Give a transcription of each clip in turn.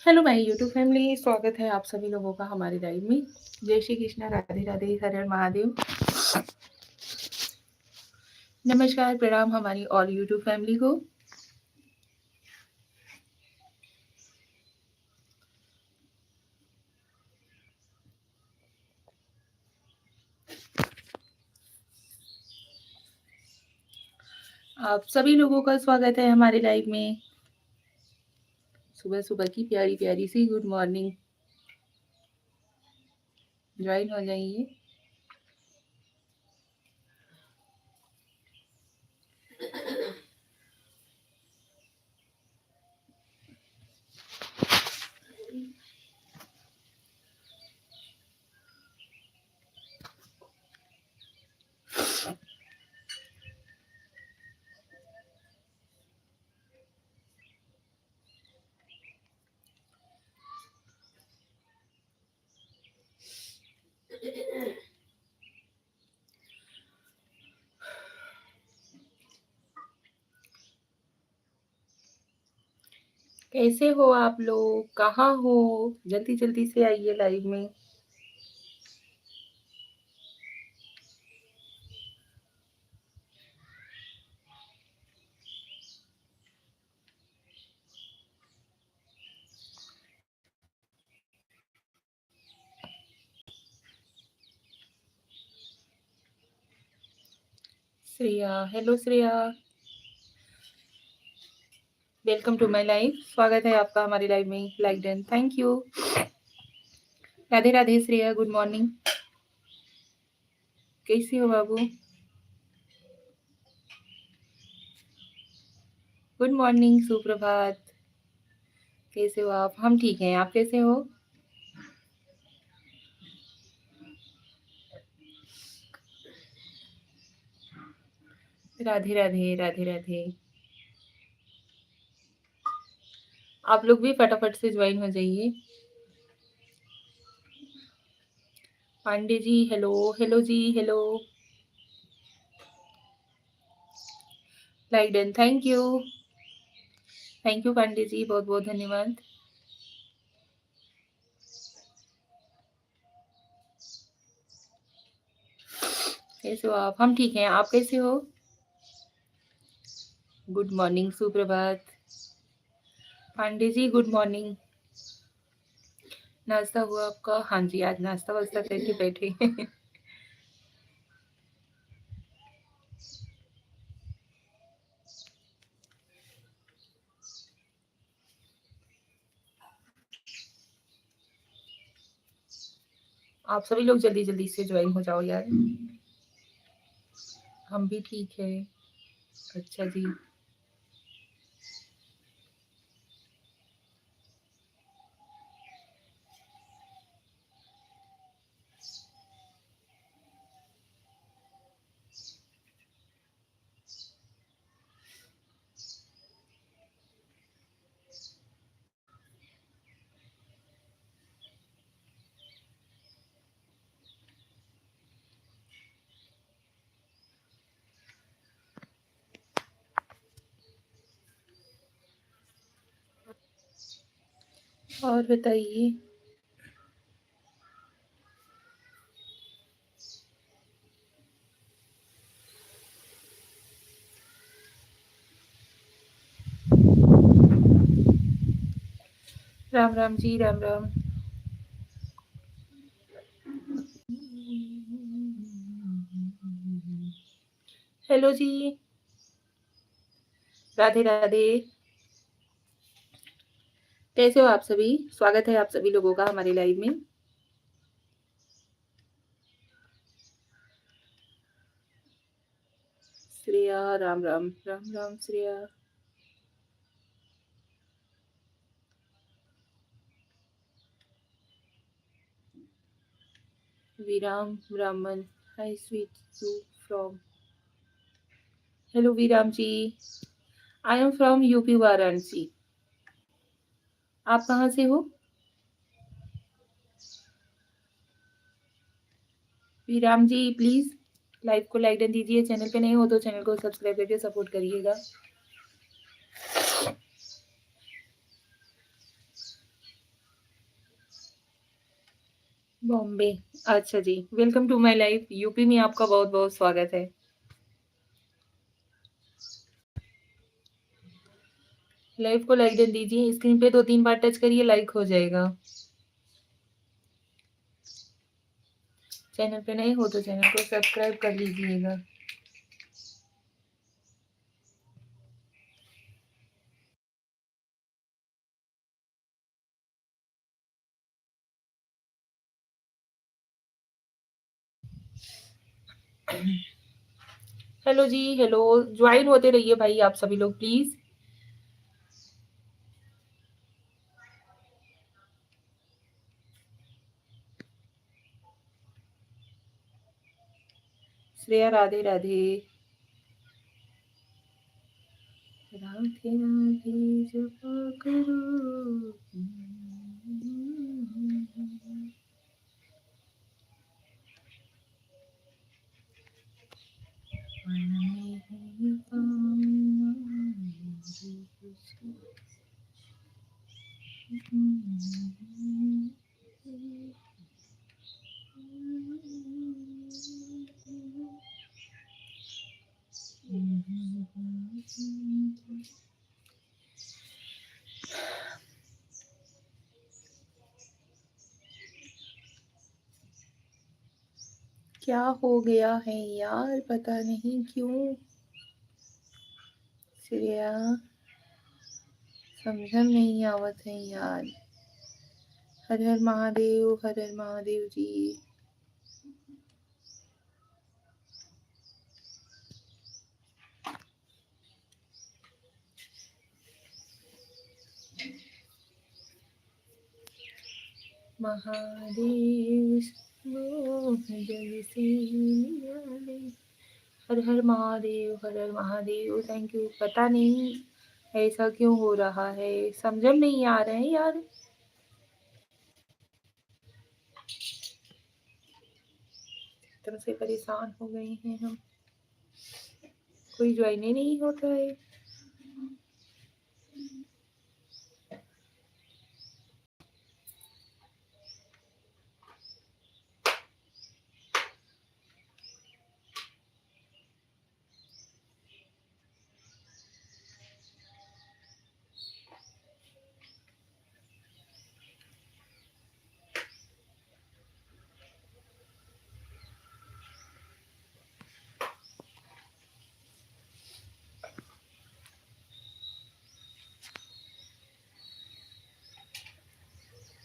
Hello my YouTube family, स्वागत है आप सभी लोगों का हमारे लाइव में। जय श्री कृष्णा, राधे राधे, हर हर महादेव। नमस्कार, प्रणाम हमारी ऑल यूट्यूब फैमिली को। आप सभी लोगों का स्वागत है हमारे लाइव में। सुबह सुबह की प्यारी प्यारी सी गुड मॉर्निंग। ज्वाइन हो जाइए। कैसे हो आप लोग, कहाँ हो? जल्दी जल्दी से आइए लाइव में। Shreya, hello Shreya, welcome to my live. स्वागत है आपका हमारे लाइव में। Like done, thank you. Radhe Radhe Shreya, good morning. कैसी हो बाबू? गुड मॉर्निंग, सुप्रभात। कैसे हो आप? हम ठीक हैं, आप कैसे हो? राधे राधे, राधे राधे। आप लोग भी फटाफट से ज्वाइन हो जाइए। Pandey ji, hello. Hello ji, hello. Like done, thank you. Thank you Pandey ji, बहुत बहुत धन्यवाद। कैसे हो आप? हम ठीक हैं, आप कैसे हो? गुड मॉर्निंग, सुप्रभात। Pandey ji, good morning. नाश्ता हुआ आपका? हाँ जी, आज नाश्ता वास्ता करके बैठे। आप सभी लोग जल्दी जल्दी से ज्वाइन हो जाओ यार। हम भी ठीक है। अच्छा जी। और बताइए। राम राम जी, राम राम। हेलो जी, राधे राधे। कैसे हो आप सभी? स्वागत है आप सभी लोगों का हमारे लाइव में। श्रेया, राम राम, राम राम श्रेया। विराम ब्राह्मण, hi sweet you from. Hello Viram ji, I am from UP Varanasi. आप कहाँ से हो? विराम जी प्लीज लाइव को लाइक डन दीजिए। चैनल पे नए हो तो चैनल को सब्सक्राइब करके सपोर्ट करिएगा। बॉम्बे। अच्छा जी, welcome to my life. UP में आपका बहुत-बहुत स्वागत है। लाइव को लाइक डन दीजिए, स्क्रीन पे 2-3 बार टच करिए, लाइक हो जाएगा। चैनल पे नए हो तो चैनल को सब्सक्राइब कर लीजिएगा। हेलो जी, हेलो, ज्वाइन होते रहिए भाई आप सभी लोग प्लीज़। श्रेया राधे राधे। राधे राधे जपा करो। मन में है कामना जो कुछ क्या हो गया है यार, पता नहीं क्यों। श्रेया समझन नहीं आवत है यार। हर हर महादेव, हर हर महादेव जी। महादेव जग से निराले। हर हर महादेव, हर हर महादेव। Thank you. पता नहीं ऐसा क्यों हो रहा है, समझ नहीं आ रहा है यार। एकदम से परेशान हो गए हैं हम, कोई ज्वाइन ही नहीं होता है।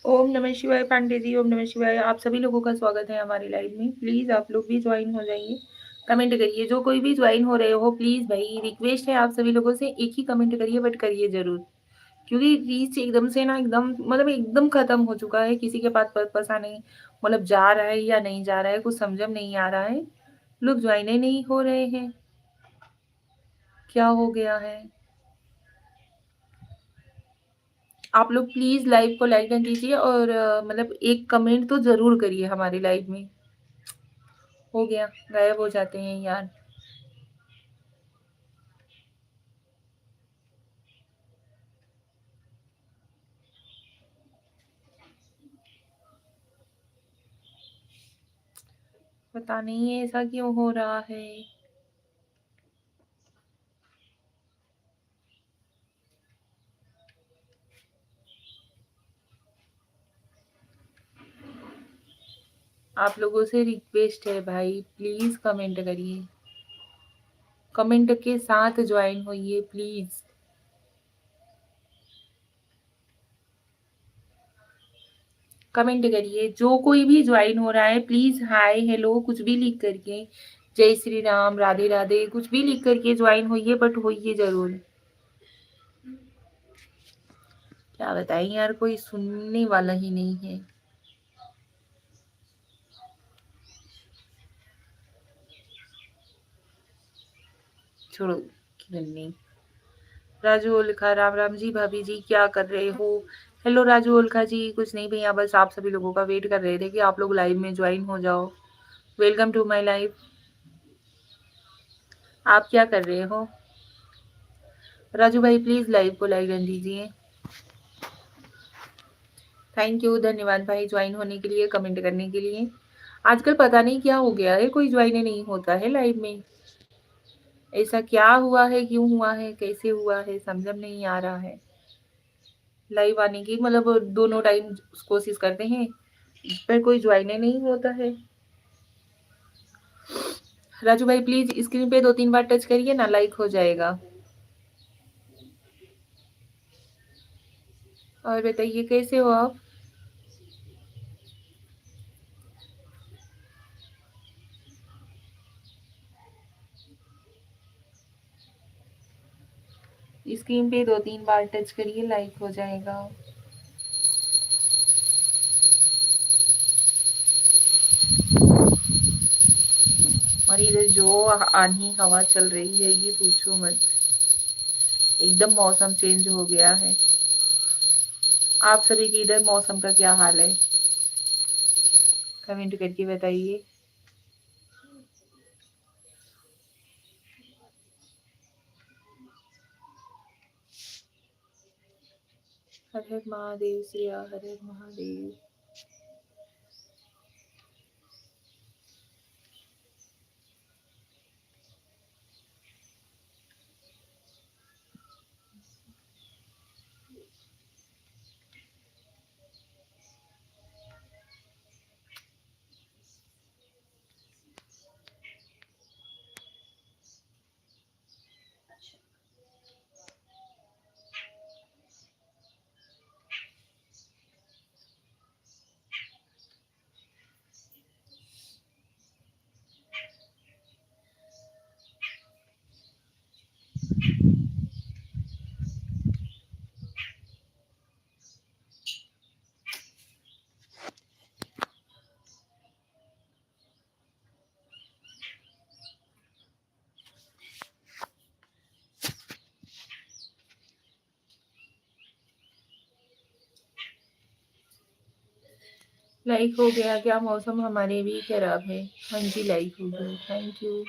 ओम नमः शिवाय पांडे जी, ओम नमः शिवाय। आप सभी लोगों का स्वागत है हमारी लाइव में। प्लीज़ आप लोग भी ज्वाइन हो जाइए, कमेंट करिए। जो कोई भी ज्वाइन हो रहे हो प्लीज़ भाई, रिक्वेस्ट है आप सभी लोगों से, एक ही कमेंट करिए बट करिए ज़रूर। क्योंकि रीच एकदम से ना एकदम मतलब एकदम खत्म हो चुका है, किसी के पास पता नहीं मतलब जा रहा है या नहीं जा रहा है, कुछ समझ में नहीं आ रहा है। लोग ज्वाइन ही नहीं हो रहे हैं, क्या हो गया है। आप लोग प्लीज़ लाइव को लाइक कर दीजिए और मतलब एक कमेंट तो ज़रूर करिए हमारी लाइव में। हो गया, गायब हो जाते हैं यार। पता नहीं ऐसा क्यों हो रहा है। आप लोगों से रिक्वेस्ट है भाई, प्लीज़ कमेंट करिए, कमेंट के साथ ज्वाइन होइए प्लीज़। कमेंट करिए, जो कोई भी ज्वाइन हो रहा है प्लीज़ हाय हेलो कुछ भी लिख करके, जय श्री राम, राधे राधे कुछ भी लिख करके ज्वाइन होइए, बट होइए ज़रूर। क्या बताएं यार, कोई सुनने वाला ही नहीं है। छोड़ो, किरण नहीं। राजू ओलखा, राम राम जी भाभी जी, क्या कर रहे हो। हेलो राजू ओलखा जी। कुछ नहीं भैया, बस आप सभी लोगों का वेट कर रहे थे कि आप लोग लाइव में ज्वाइन हो जाओ। Welcome to my live. आप क्या कर रहे हो। राजू भाई प्लीज लाइव को लाइक कर दीजिए। थैंक यू, धन्यवाद भाई ज्वाइन होने के लिए, कमेंट करने के लिए। आजकल पता नहीं क्या हो गया है, कोई ज्वाइन ही नहीं होता है लाइव में। ऐसा क्या हुआ है, क्यों हुआ है, कैसे हुआ है, समझ में नहीं आ रहा है। लाइव आने की मतलब दोनों टाइम कोशिश करते हैं, पर कोई ज्वाइन ही नहीं होता है। राजू भाई प्लीज स्क्रीन पे 2-3 बार टच करिए ना, लाइक हो जाएगा। और बताइए कैसे हो आप? स्क्रीन पे 2-3 बार टच करिए, लाइक हो जाएगा। और इधर जो आंधी हवा चल रही है ये पूछो मत, एकदम मौसम चेंज हो गया है। आप सभी के इधर मौसम का क्या हाल है, कमेंट करके बताइए। हर हर महादेव, श्रिया हर हर महादेव। लाइक हो गया क्या? मौसम हमारे भी खराब है। हाँ जी लाइक हो गया, थैंक यू।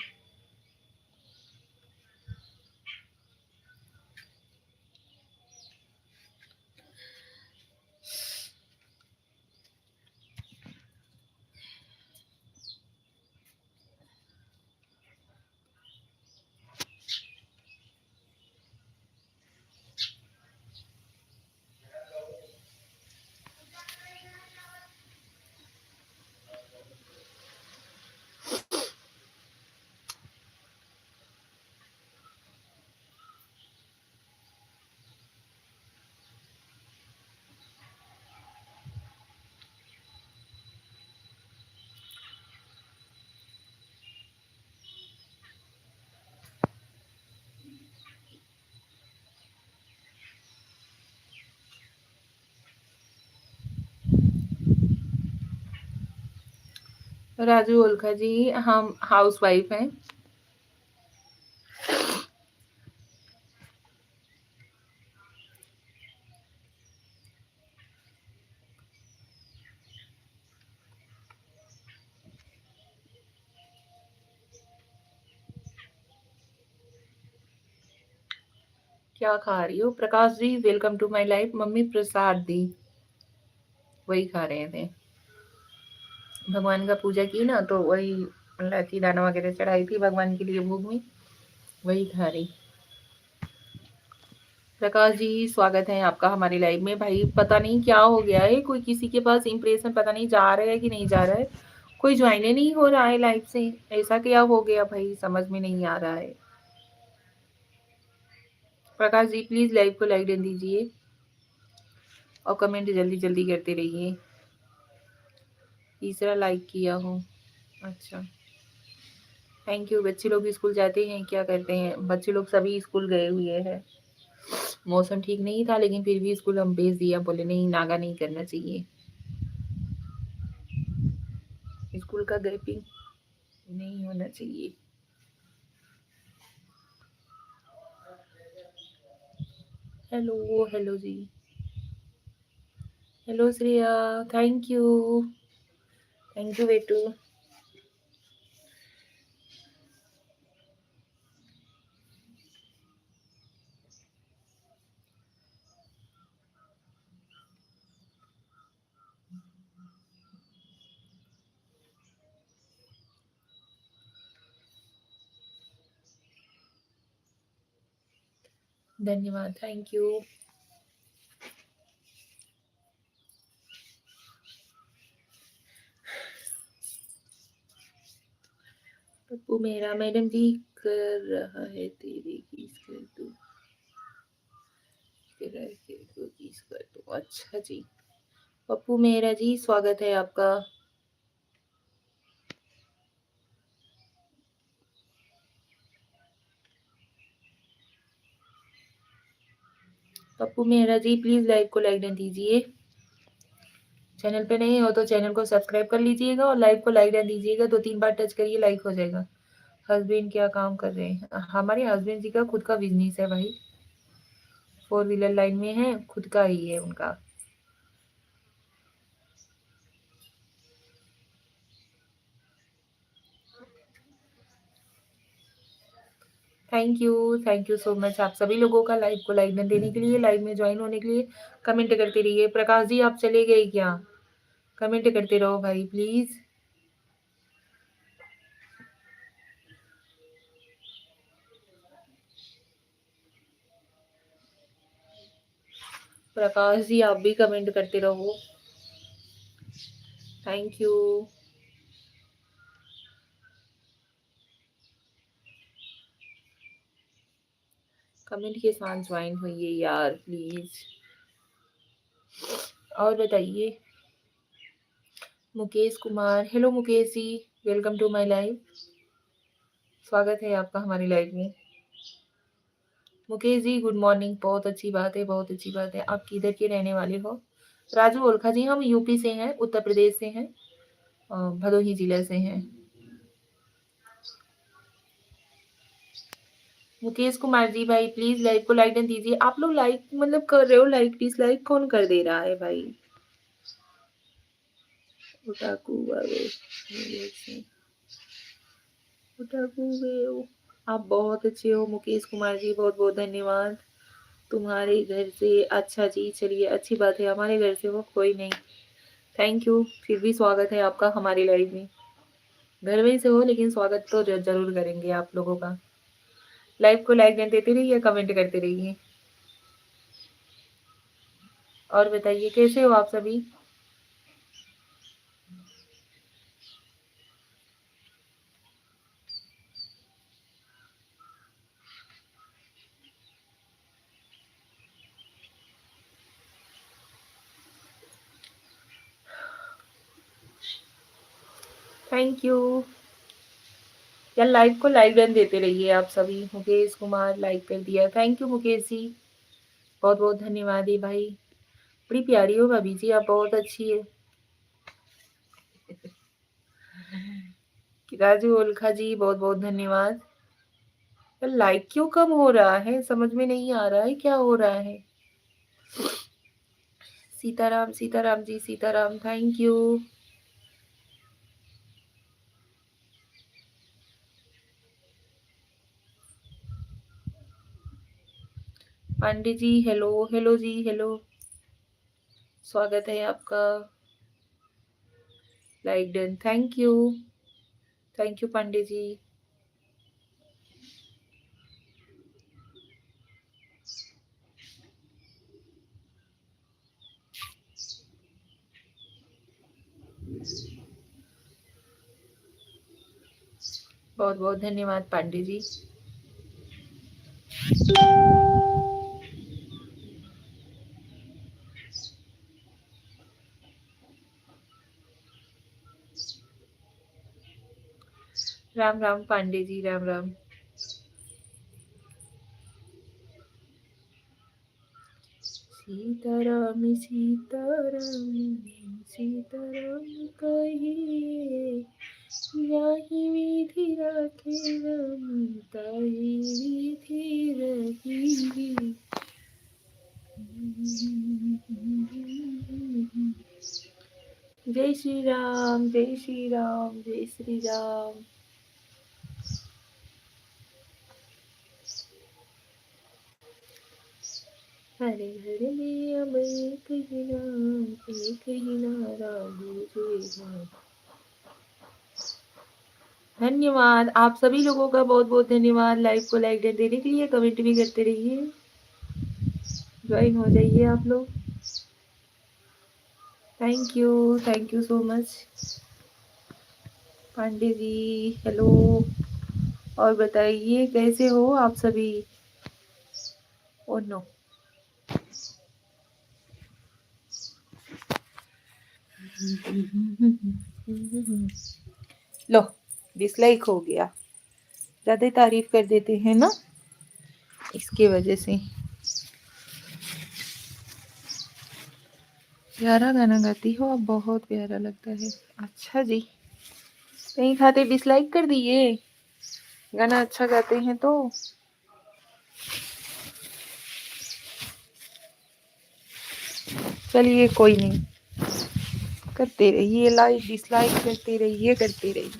राजू ओलखा जी, हम हाउस वाइफ हैं। क्या खा रही हो? Prakash ji welcome to my life. Mummy प्रसाद दी, वही खा रहे थे। भगवान का पूजा की ना, तो वही लौकी दाना वगैरह चढ़ाई थी भगवान के लिए भोग में, वही खा रही। प्रकाश जी स्वागत है आपका हमारी लाइव में। भाई पता नहीं क्या हो गया है, कोई किसी के पास इंप्रेशन पता नहीं जा रहा है कि नहीं जा रहा है, कोई ज्वाइन ही नहीं हो रहा है लाइव से। ऐसा क्या हो गया भाई, समझ में नहीं आ रहा है। प्रकाश जी प्लीज लाइव को लाइक दे दीजिए और कमेंट जल्दी जल्दी करते रहिए। तीसरा लाइक किया हूँ, अच्छा थैंक यू। बच्चे लोग स्कूल जाते हैं, क्या करते हैं बच्चे लोग, सभी स्कूल गए हुए हैं। मौसम ठीक नहीं था लेकिन फिर भी स्कूल हम भेज दिया, बोले नहीं नागा नहीं करना चाहिए, स्कूल का गैपिंग नहीं होना चाहिए। Hello hello ji, hello Shreya, thank you, thank you बेटू। धन्यवाद, थैंक यू। पप्पू मेरा मैडम जी कर रहा है तेरे किस कर दो, किस कर दो। अच्छा जी, पप्पू मेहरा जी स्वागत है आपका। पप्पू मेहरा जी प्लीज लाइव को लाइक डन दीजिए। चैनल पे नहीं हो तो चैनल को सब्सक्राइब कर लीजिएगा और लाइव को लाइक डन दीजिएगा। 2-3 बार टच करिए, लाइक हो जाएगा। हस्बैंड क्या काम कर रहे हैं? हमारे हस्बैंड जी का खुद का बिजनेस है भाई, 4 व्हीलर लाइन में है, खुद का ही है उनका। थैंक यू सो मच आप सभी लोगों का लाइव को लाइक देने के लिए, लाइव में ज्वाइन होने के लिए। कमेंट करते रहिए। प्रकाश जी आप चले गए क्या? कमेंट करते रहो भाई प्लीज। प्रकाश जी आप भी कमेंट करते रहो। Thank you. कमेंट के साथ ज्वाइन होइए यार प्लीज। और बताइए। Mukesh Kumar, hello Mukesh ji, welcome to my live. स्वागत है आपका हमारी लाइव में। मुकेश जी गुड मॉर्निंग, बहुत अच्छी बात है, बहुत अच्छी बात है। आप किधर के रहने वाले हो? राजू ओलखा जी हम यूपी से हैं, उत्तर प्रदेश से हैं, भदोही जिले से हैं। मुकेश कुमार जी भाई प्लीज लाइव को लाइक दीजिए। आप लोग लाइक मतलब कर रहे हो, लाइक डिसलाइक कौन कर दे रहा है भाई? उठाकू वाले, उठाकू वे हो। आप बहुत अच्छे हो मुकेश कुमार जी, बहुत बहुत धन्यवाद। तुम्हारे घर से? अच्छा जी, चलिए अच्छी बात है, हमारे घर से हो कोई नहीं। थैंक यू, फिर भी स्वागत है आपका हमारी लाइव में। घर में से हो लेकिन स्वागत तो जरूर करेंगे आप लोगों का। लाइव को लाइक देते रहिए, कमेंट करते रहिए। और बताइए कैसे हो आप सभी? थैंक यू यार, लाइव को लाइक डन देते रहिए आप सभी। मुकेश कुमार लाइक कर दिया, थैंक यू मुकेश जी, बहुत बहुत धन्यवाद। ये भाई बड़ी प्यारी हो भाभी जी, आप बहुत अच्छी है। राजू ओलखा जी बहुत बहुत धन्यवाद। यार लाइक क्यों कम हो रहा है, समझ में नहीं आ रहा है क्या हो रहा है। Sitaram, Sitaram ji, Sitaram, thank you. Pandey ji hello, hello ji, hello, स्वागत है आपका। Like done, thank you Pandey ji. बहुत बहुत धन्यवाद पांडे जी। राम राम पांडे जी, राम राम। सीताराम सीताराम, सीताराम कहिए, यही विधि राखे राम, ताही विधि रखी। जय श्री राम, जय श्री राम, जय श्री राम। हरे हरे में अब एक ही नाम, एक ही नारा गूंजे। धन्यवाद आप सभी लोगों का, बहुत बहुत धन्यवाद। लाइव को लाइक देने के लिए, कमेंट भी करते रहिए। ज्वाइन हो जाइए आप लोग। Thank you so much. Pandey ji hello, और बताइए कैसे हो आप सभी। ओ नो, लो डिसलाइक हो गया, ज्यादा तारीफ कर देते हैं ना, इसकी वजह से। प्यारा गाना गाती हो आप, बहुत प्यारा लगता है। अच्छा जी, नहीं खाते डिसलाइक कर दिए, गाना अच्छा गाते हैं तो। चलिए कोई नहीं, करते रहिए, लाइक डिसलाइक करते रहिए करते रहिए।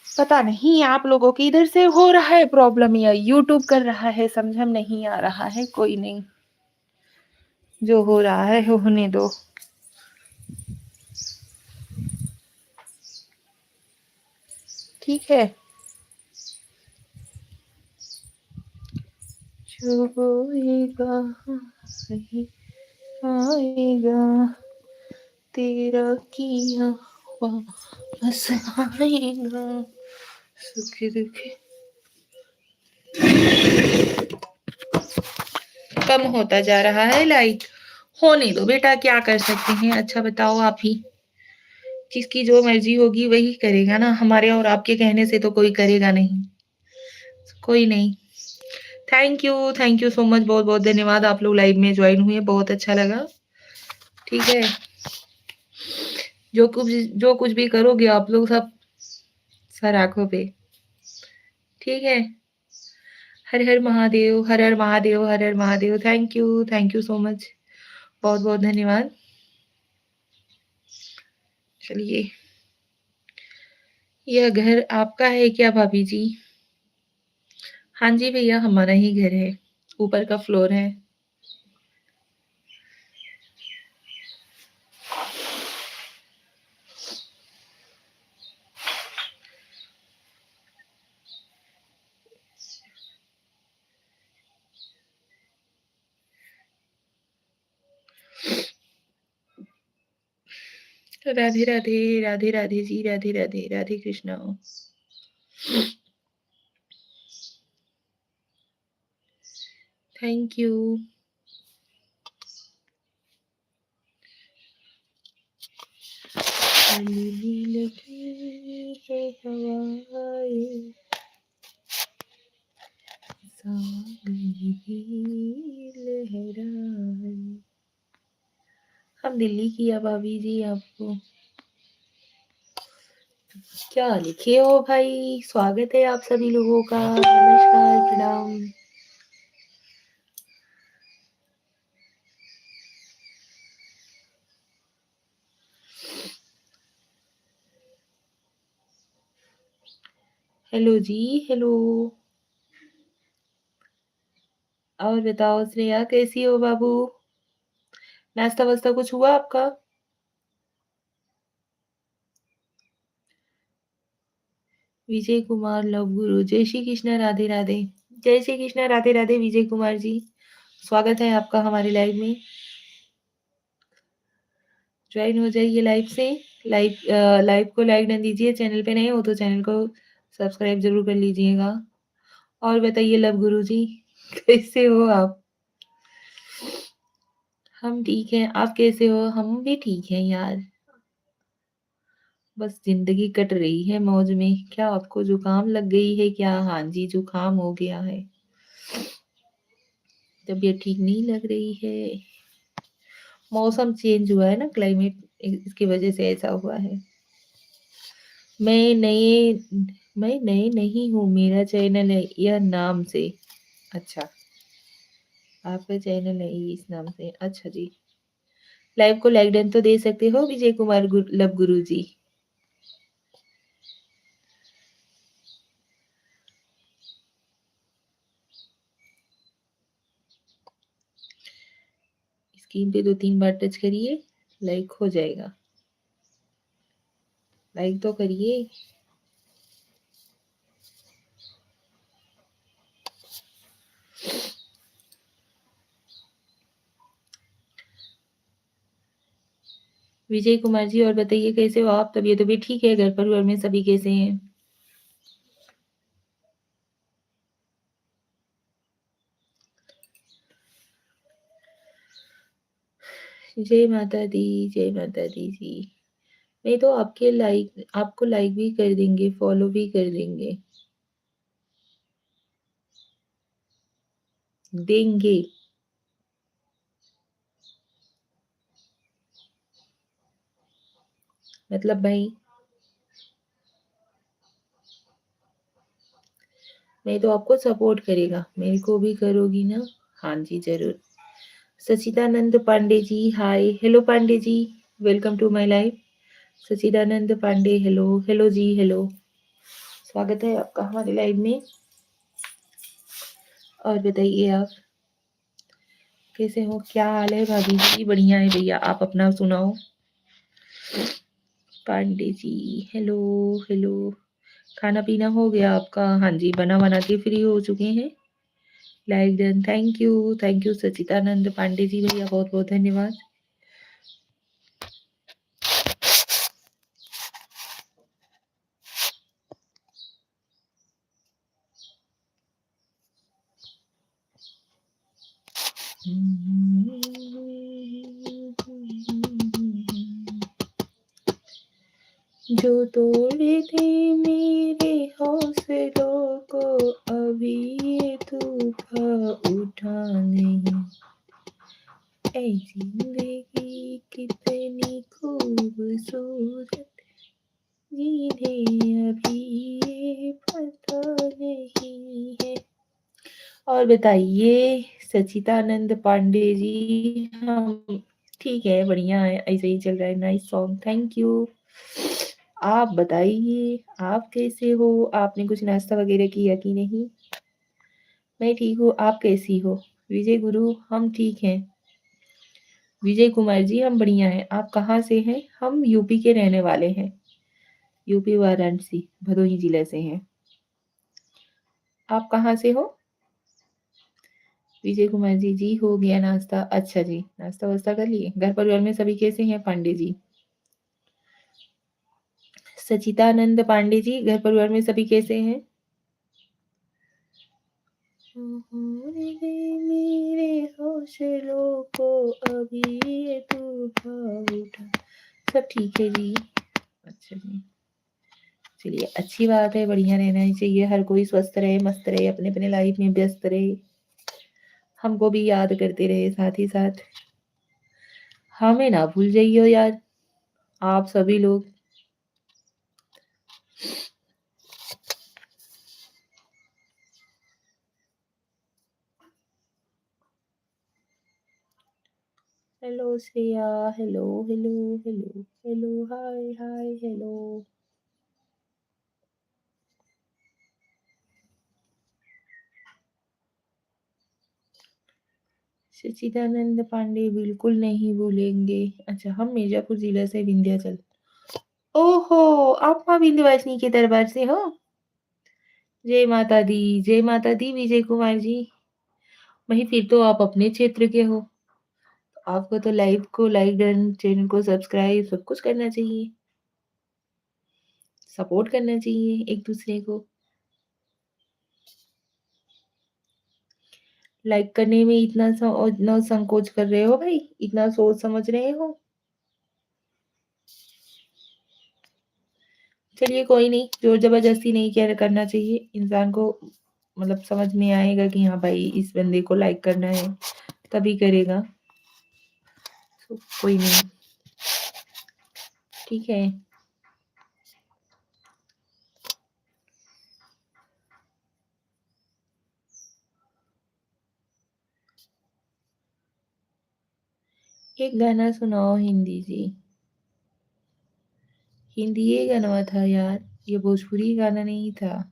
पता नहीं आप लोगों की इधर से हो रहा है प्रॉब्लम या यूट्यूब कर रहा है, समझ में नहीं आ रहा है। कोई नहीं, जो हो रहा है होने दो। ठीक है, जो होएगा सही आएगा, तेरा किया वापस आएगा, सुख दुख। कम होता जा रहा है लाइट, होने दो बेटा, क्या कर सकते हैं। अच्छा बताओ आप ही, जिसकी जो मर्जी होगी वही करेगा ना, हमारे और आपके कहने से तो कोई करेगा नहीं। कोई नहीं, थैंक यू सो मच, बहुत बहुत धन्यवाद। आप लोग लाइव में ज्वाइन हुए, बहुत अच्छा लगा। ठीक है, जो कुछ भी करोगे आप लोग सब सर आंखों पे। ठीक है, हर हर महादेव, हर हर महादेव, हर हर Mahadev. Thank you so much, बहुत बहुत धन्यवाद। चलिए, यह घर आपका है क्या भाभी जी? हाँ जी भैया, हमारा ही घर है, ऊपर का फ्लोर है। राधे राधे, राधे राधे जी, राधे राधे, राधे कृष्णा। Thank you. लगी है हवाएं, सावन की लहराए। हम दिल्ली की है भाभी जी, आपको क्या लिखे हो भाई। स्वागत है आप सभी लोगों का, नमस्कार प्रणाम। हेलो जी, हेलो। और बताओ श्रेया, कैसी हो बाबू? नाश्ता वास्ता कुछ हुआ आपका? विजय कुमार लव गुरु, जय श्री कृष्ण, राधे राधे। जय श्री कृष्ण, राधे राधे विजय कुमार जी, स्वागत है आपका हमारे लाइव में। ज्वाइन हो जाइए लाइव से। लाइव को लाइक डन दीजिए, चैनल पे नए हो तो चैनल को सब्सक्राइब जरूर कर लीजिएगा। और बताइए लव गुरु जी, कैसे हो आप? हम ठीक हैं, आप कैसे हो? हम भी ठीक हैं यार, बस जिंदगी कट रही है मौज में। क्या आपको जुकाम लग गई है क्या? हाँ जी, जुकाम हो गया है, तबीयत ठीक नहीं लग रही है। मौसम चेंज हुआ है ना, क्लाइमेट, इसकी वजह से ऐसा हुआ है। मैं नए मैं नए नहीं हूँ, मेरा चैनल है यह नाम से। अच्छा, आपका चैनल है इस नाम से, अच्छा जी। लाइव को लाइक डन तो दे सकते हो विजय कुमार लव गुरु जी। स्क्रीन पे 2-3 बार टच करिए, लाइक हो जाएगा। लाइक तो करिए। विजय कुमार जी, और बताइए कैसे हो आप? तबीयत तबीयत ठीक है? घर परिवार में सभी कैसे हैं? जय माता दी, जय माता दी जी। नहीं तो आपके लाइक आपको लाइक भी कर देंगे, फॉलो भी कर देंगे। देंगे। मतलब भाई, नहीं तो आपको सपोर्ट करेगा, मेरे को भी करोगी ना? हाँ जी, ज़रूर। Sachchidanand Pandey ji, hi. Hello Pandey ji, welcome to my life. Sachchidanand Pandey, hello. Hello ji, hello. स्वागत है आपका हमारे लाइव में। और बताइए आप कैसे हो? क्या हाल है भाभी जी? बढ़िया है भैया, आप अपना सुनाओ। पांडे जी, हेलो। हेलो। खाना पीना हो गया आपका? हाँ जी, बना बना के फ्री हो चुके हैं। Like done, thank you. Thank you Sachchidanand Pandey ji भैया, बहुत बहुत धन्यवाद। जो तोड़ दे मेरे हौसलों को, अभी ये तूफान उठा नहीं। ऐ जिंदगी कितनी खूबसूरत, जिन्हें अभी ये पता नहीं है। और बताइए सच्चिदानंद पांडे जी, हम ठीक है, बढ़िया है, ऐसे ही चल रहा है। Nice song, thank you. आप बताइए आप कैसे हो? आपने कुछ नाश्ता वगैरह किया कि नहीं? मैं ठीक हूँ, आप कैसी हो? विजय गुरु, हम ठीक हैं। विजय कुमार जी, हम बढ़िया हैं। आप कहाँ से हैं? हम यूपी के रहने वाले हैं। यूपी वाराणसी भदोही जिले से हैं। आप कहाँ से हो? विजय कुमार जी, जी हो गया नाश्ता। अच्छा जी, नाश्ता वास्ता कर लिए? घर परिवार में सभी कैसे हैं पांडे जी? सचिदानंद पांडे जी, घर परिवार में सभी कैसे हैं? मेरे हौसलों को, अभी ये तूफान उठा। सब ठीक है जी। अच्छा जी, चलिए अच्छी बात है, बढ़िया रहना ही चाहिए। हर कोई स्वस्थ रहे, मस्त रहे, अपने अपने लाइफ में व्यस्त रहे। हमको भी याद करते रहे साथ ही साथ। हमें ना भूल जाइए यार, आप सभी लोग। Hello Shreya, hello. Hello. Hello. Hello, hi hi, hello. Sachchidanand Pandey, बिल्कुल नहीं भूलेंगे। अच्छा, हम मिर्जापुर जिला से विंध्याचल। ओहो, आप माँ विंध्यवासिनी के दरबार से हो? जय माता दी, जय माता दी विजय कुमार जी। वहीं फिर तो आप अपने क्षेत्र के हो। आपको तो लाइव को लाइक डन, चैनल को सब्सक्राइब, सब कुछ करना चाहिए। सपोर्ट करना चाहिए एक दूसरे को। लाइक करने में इतना संकोच कर रहे हो भाई? इतना सोच समझ रहे हो? चलिए कोई नहीं, जोर जबरदस्ती नहीं क्या करना चाहिए इंसान को। मतलब समझ में आएगा कि हाँ भाई, इस बंदे को लाइक करना है, तभी करेगा। तो कोई नहीं, ठीक है। एक गाना सुनाओ हिंदी जी। हिंदी ये गाना था यार, ये भोजपुरी गाना नहीं था।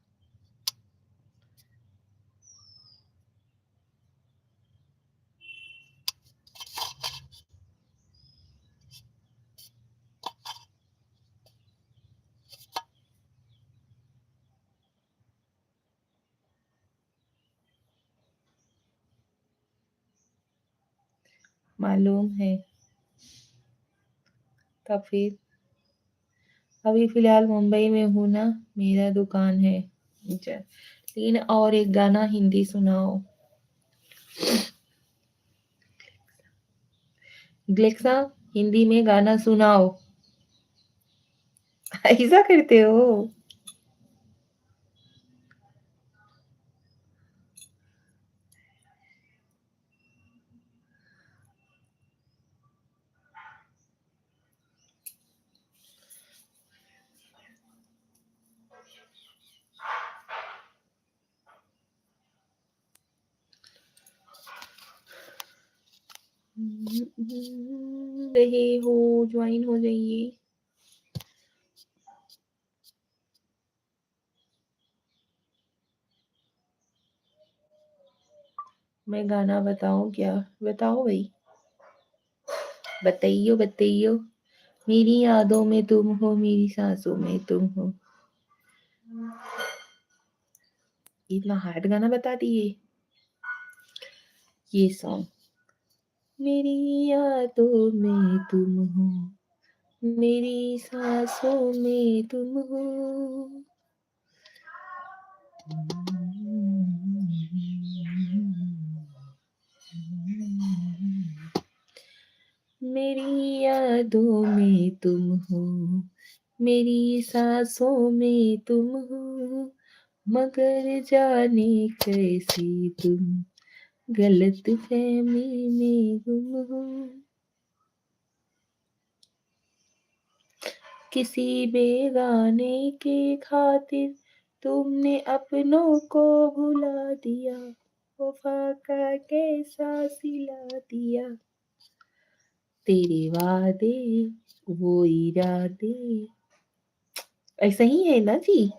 मालूम है। तब फिर अभी फ़िलहाल मुंबई में हूँ ना, मेरा दुकान है। अच्छा, लेकिन और एक गाना हिंदी सुनाओ। ग्लेक्सा, हिंदी में गाना सुनाओ। ऐसा करते हो? रहे हो, ज्वाइन हो जाइए। मैं गाना बताऊं क्या? बताओ भाई, बताइयो बताइयो। मेरी यादों में तुम हो, मेरी सांसों में तुम हो। इतना हार्ड गाना बता दिए। ये सॉन्ग, मेरी यादों में तुम हो, मेरी सांसों में तुम हो। मेरी यादों में तुम हो, मेरी सांसों में तुम हो, मगर जाने कैसे तुम गलत फहमी में गुम हो। किसी बेगाने के खातिर तुमने अपनों को भुला दिया, वफा का कैसा सिला दिया। तेरे वादे वो इरादे। ऐसा ही है ना जी?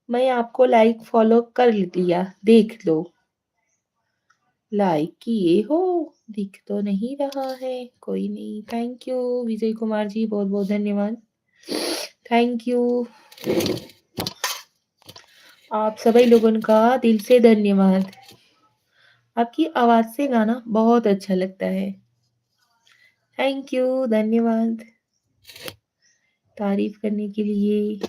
मैं आपको लाइक फॉलो कर लिया, देख लो। लाइक किए हो, दिख तो नहीं रहा है। कोई नहीं, थैंक यू विजय कुमार जी, बहुत बहुत धन्यवाद। थैंक यू आप सभी लोगों का दिल से धन्यवाद। आपकी आवाज से गाना बहुत अच्छा लगता है। थैंक यू, धन्यवाद तारीफ करने के लिए।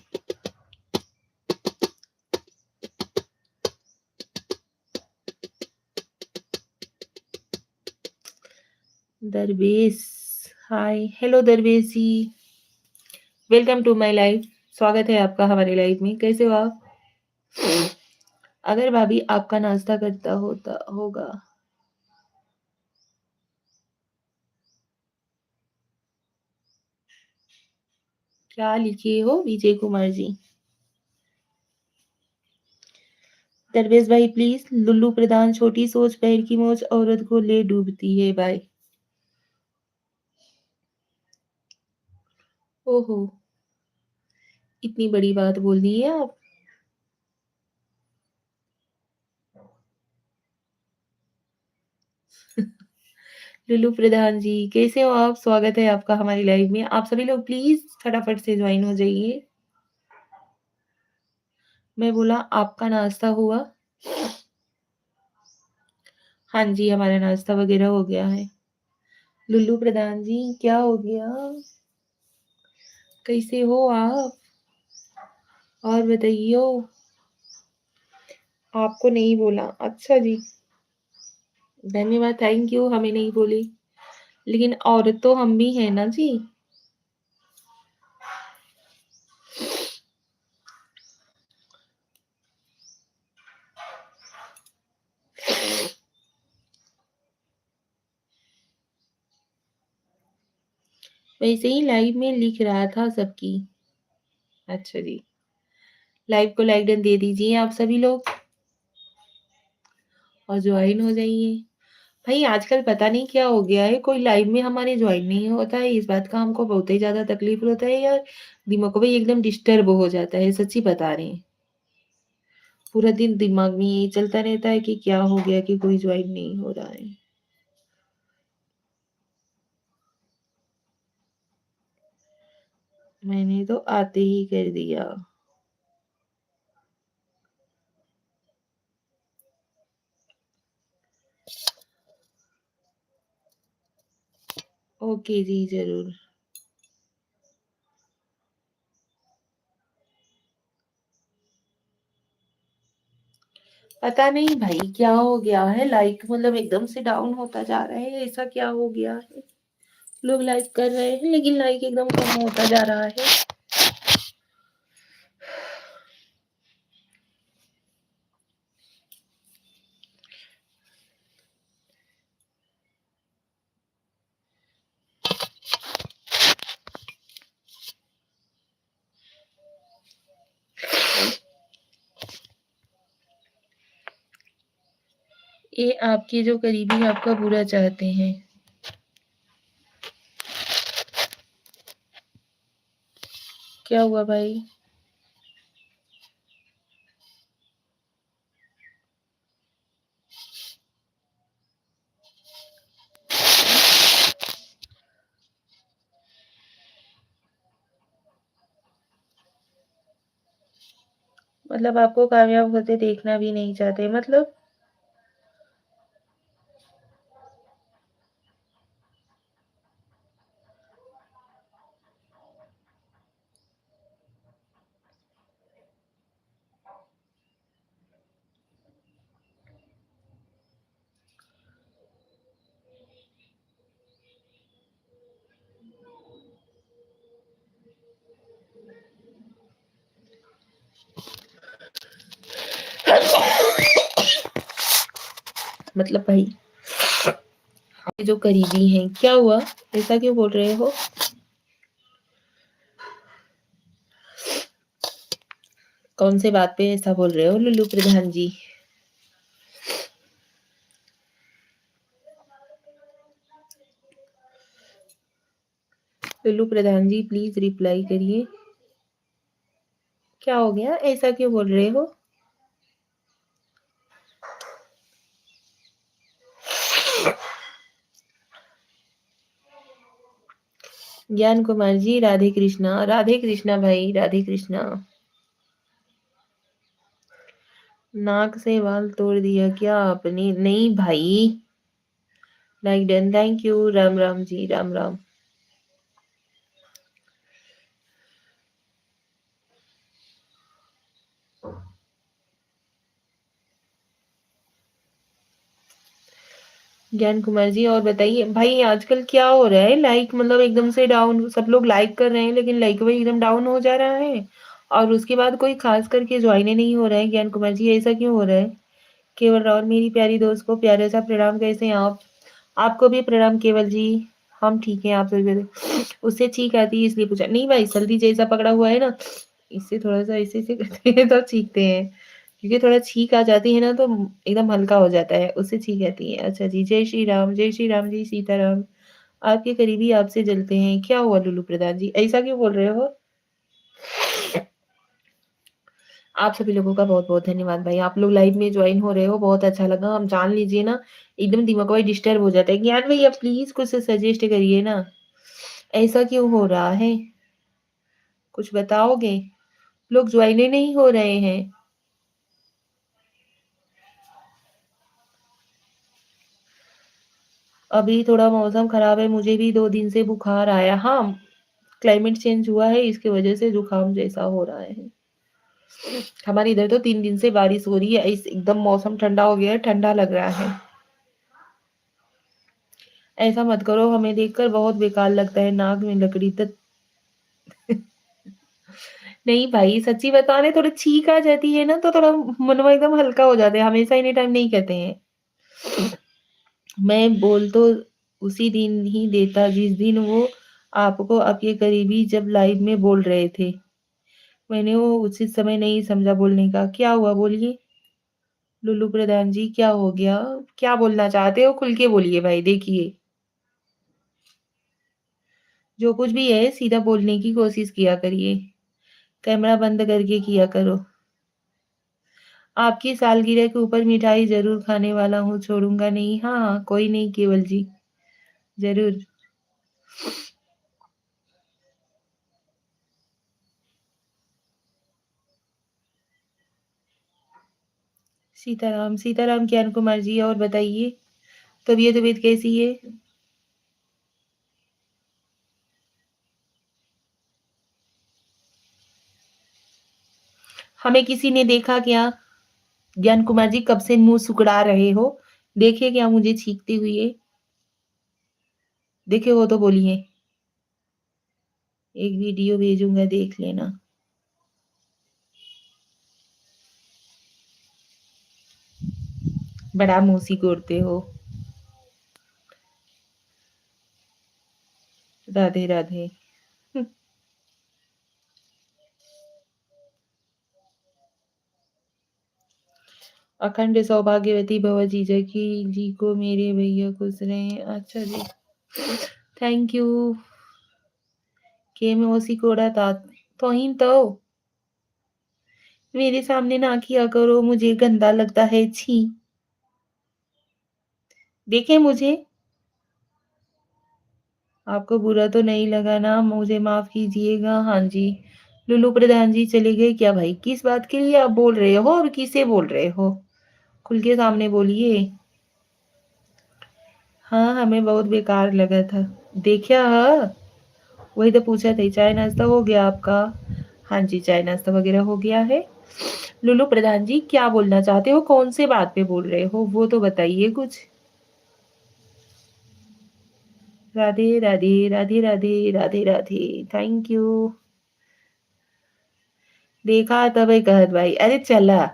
दरवेश, हाय, हेलो दरवेश जी, वेलकम टू माय लाइफ। स्वागत है आपका हमारी लाइफ में। कैसे हो आप? अगर भाभी आपका नाश्ता करता होता होगा। क्या लिखे हो विजय कुमार जी? दरवेश भाई प्लीज। लुल्लू प्रधान, छोटी सोच पैर की मोच औरत को ले डूबती है भाई। ओहो, इतनी बड़ी बात बोल दी है आप। लुल्लू प्रधान जी कैसे हो आप? स्वागत है आपका हमारी लाइव में। आप सभी लोग प्लीज फटाफट से ज्वाइन हो जाइए। मैं बोला आपका नाश्ता हुआ? हाँ जी, हमारा नाश्ता वगैरह हो गया है। लुल्लू प्रधान जी क्या हो गया? कैसे हो आप? और बताइयो। आपको नहीं बोला, अच्छा जी, धन्यवाद, थैंक यू, हमें नहीं बोली। लेकिन औरत तो हम भी हैं ना जी। वैसे ही लाइव में लिख रहा था सबकी। अच्छा जी, लाइव को लाइक डन दे दीजिए आप सभी लोग और ज्वाइन हो जाइए। भाई आजकल पता नहीं क्या हो गया है, कोई लाइव में हमारे ज्वाइन नहीं होता है। इस बात का हमको बहुत ही ज्यादा तकलीफ होता है यार। दिमाग को भाई एकदम डिस्टर्ब हो जाता है, सच्ची बता रहे हैं। पूरा दिन दिमाग में यही चलता रहता है कि क्या हो गया कि कोई ज्वाइन नहीं हो रहा है। मैंने तो आते ही कर दिया। ओके जी, जरूर। पता नहीं भाई क्या हो गया है, लाइक मतलब एकदम से डाउन होता जा रहा है, ऐसा क्या हो गया है। लोग लाइक कर रहे हैं लेकिन लाइक एकदम कम होता जा रहा है। ये आपके जो करीबी आपका बुरा चाहते हैं। क्या हुआ भाई? मतलब आपको कामयाब होते देखना भी नहीं चाहते मतलब? मतलब भाई आपके जो करीबी हैं, क्या हुआ? ऐसा क्यों बोल रहे हो? कौन से बात पे ऐसा बोल रहे हो Lulu Pradhan ji? Lulu Pradhan ji please reply करिए। क्या हो गया, ऐसा क्यों बोल रहे हो? ज्ञान कुमार जी राधे कृष्णा भाई, राधे कृष्णा। नाक से बाल तोड़ दिया क्या आपने? नहीं भाई। Like done, thank you. Ram Ram ji, Ram Ram. Gyan Kumar जी और बताइए भाई, आजकल क्या हो रहा है? लाइक मतलब एकदम से डाउन, सब लोग लाइक कर रहे हैं लेकिन लाइक वही एकदम डाउन हो जा रहा है। और उसके बाद कोई खास करके ज्वाइन ही नहीं हो रहा है। ज्ञान कुमार जी ऐसा क्यों हो रहा है? केवल राहुल मेरी प्यारी दोस्त को प्यारे सा प्रणाम, कैसे हैं आप? आपको भी प्रणाम केवल जी। हम ठीक हैं, आप सभी? उससे छींक आती है इसलिए पूछा। नहीं भाई, सर्दी जैसा पकड़ा हुआ है ना, इससे थोड़ा सा ऐसे ऐसे करते हैं तो छींकते हैं। क्योंकि थोड़ा छींक आ जाती है ना तो एकदम हल्का हो जाता है, उससे छींक आती है। अच्छा जी, जय श्री राम जी, सीताराम। आपके करीबी आपसे जलते हैं, क्या हुआ लुल्लू प्रधान जी, ऐसा क्यों बोल रहे हो? आप सभी लोगों का बहुत बहुत धन्यवाद भाई, आप लोग लाइव में ज्वाइन हो रहे हो, बहुत अच्छा लगा। हम जान लीजिए ना, एकदम दिमाग भाई डिस्टर्ब हो जाता है। ज्ञान भैया प्लीज कुछ सजेस्ट करिए ना, ऐसा क्यों हो रहा है? कुछ बताओगे? लोग ज्वाइन ही नहीं हो रहे हैं। अभी थोड़ा मौसम खराब है, मुझे भी 2 दिन से बुखार आया। हाँ, क्लाइमेट चेंज हुआ है, इसकी वजह से जुकाम जैसा हो रहा है। हमारे इधर तो 3 दिन से बारिश हो रही है, एकदम मौसम ठंडा हो गया है, ठंडा लग रहा है। ऐसा मत करो, हमें देखकर बहुत बेकार लगता है, नाक में लकड़ी तक। नहीं भाई, सच्ची बता रहे, थोड़ी छींक आ जाती है ना तो थोड़ा मनवा एकदम हल्का हो जाता है। हमेशा एनी टाइम नहीं कहते हैं। मैं बोल तो उसी दिन ही देता जिस दिन वो आपको आपके करीबी जब लाइव में बोल रहे थे। मैंने वो उचित समय नहीं समझा बोलने का। क्या हुआ बोलिए? लुल्लू प्रधान जी क्या हो गया? क्या बोलना चाहते हो, खुल के बोलिए भाई। देखिए, जो कुछ भी है सीधा बोलने की कोशिश किया करिए, कैमरा बंद करके किया करो। आपकी सालगिरह के ऊपर मिठाई जरूर खाने वाला हूँ, छोड़ूंगा नहीं। हाँ हाँ, कोई नहीं केवल जी, जरूर। सीताराम सीताराम। ज्ञान कुमार जी और बताइए, तबीयत तबीयत कैसी है? हमें किसी ने देखा क्या? ज्ञान कुमार जी कब से मुँह सुकड़ा रहे हो? देखिए क्या मुझे छींकते हुए? देखिए वो तो बोलिए। एक वीडियो भेजूँगा देख लेना। बड़ा मुँह सिकोड़ते हो। राधे राधे। अखंड सौभाग्यवती भव जीजा की जी को मेरे भैया खुश रहें। अच्छा जी, थैंक यू। के में वो सिकोड़ा था तोहिन तो मेरे सामने ना किया करो, मुझे गंदा लगता है, छी। देखे मुझे, आपको बुरा तो नहीं लगा ना? मुझे माफ कीजिएगा। हाँ जी, लुल्लू प्रधान जी चले गए क्या भाई? किस बात के लिए आप बोल रहे हो और किसे बोल रहे हो? खुल के सामने बोलिए। हाँ, हमें बहुत बेकार लगा था। देखा है? वही तो पूछा था, चाय नाश्ता हो गया आपका? हाँ जी, चाय नाश्ता वगैरह हो गया है। लुल्लू प्रधान जी क्या बोलना चाहते हो? कौन से बात पे बोल रहे हो? वो तो बताइए कुछ। राधे राधे राधे राधे राधे राधे। Thank you. देखा तबे कहत भाई, अरे चला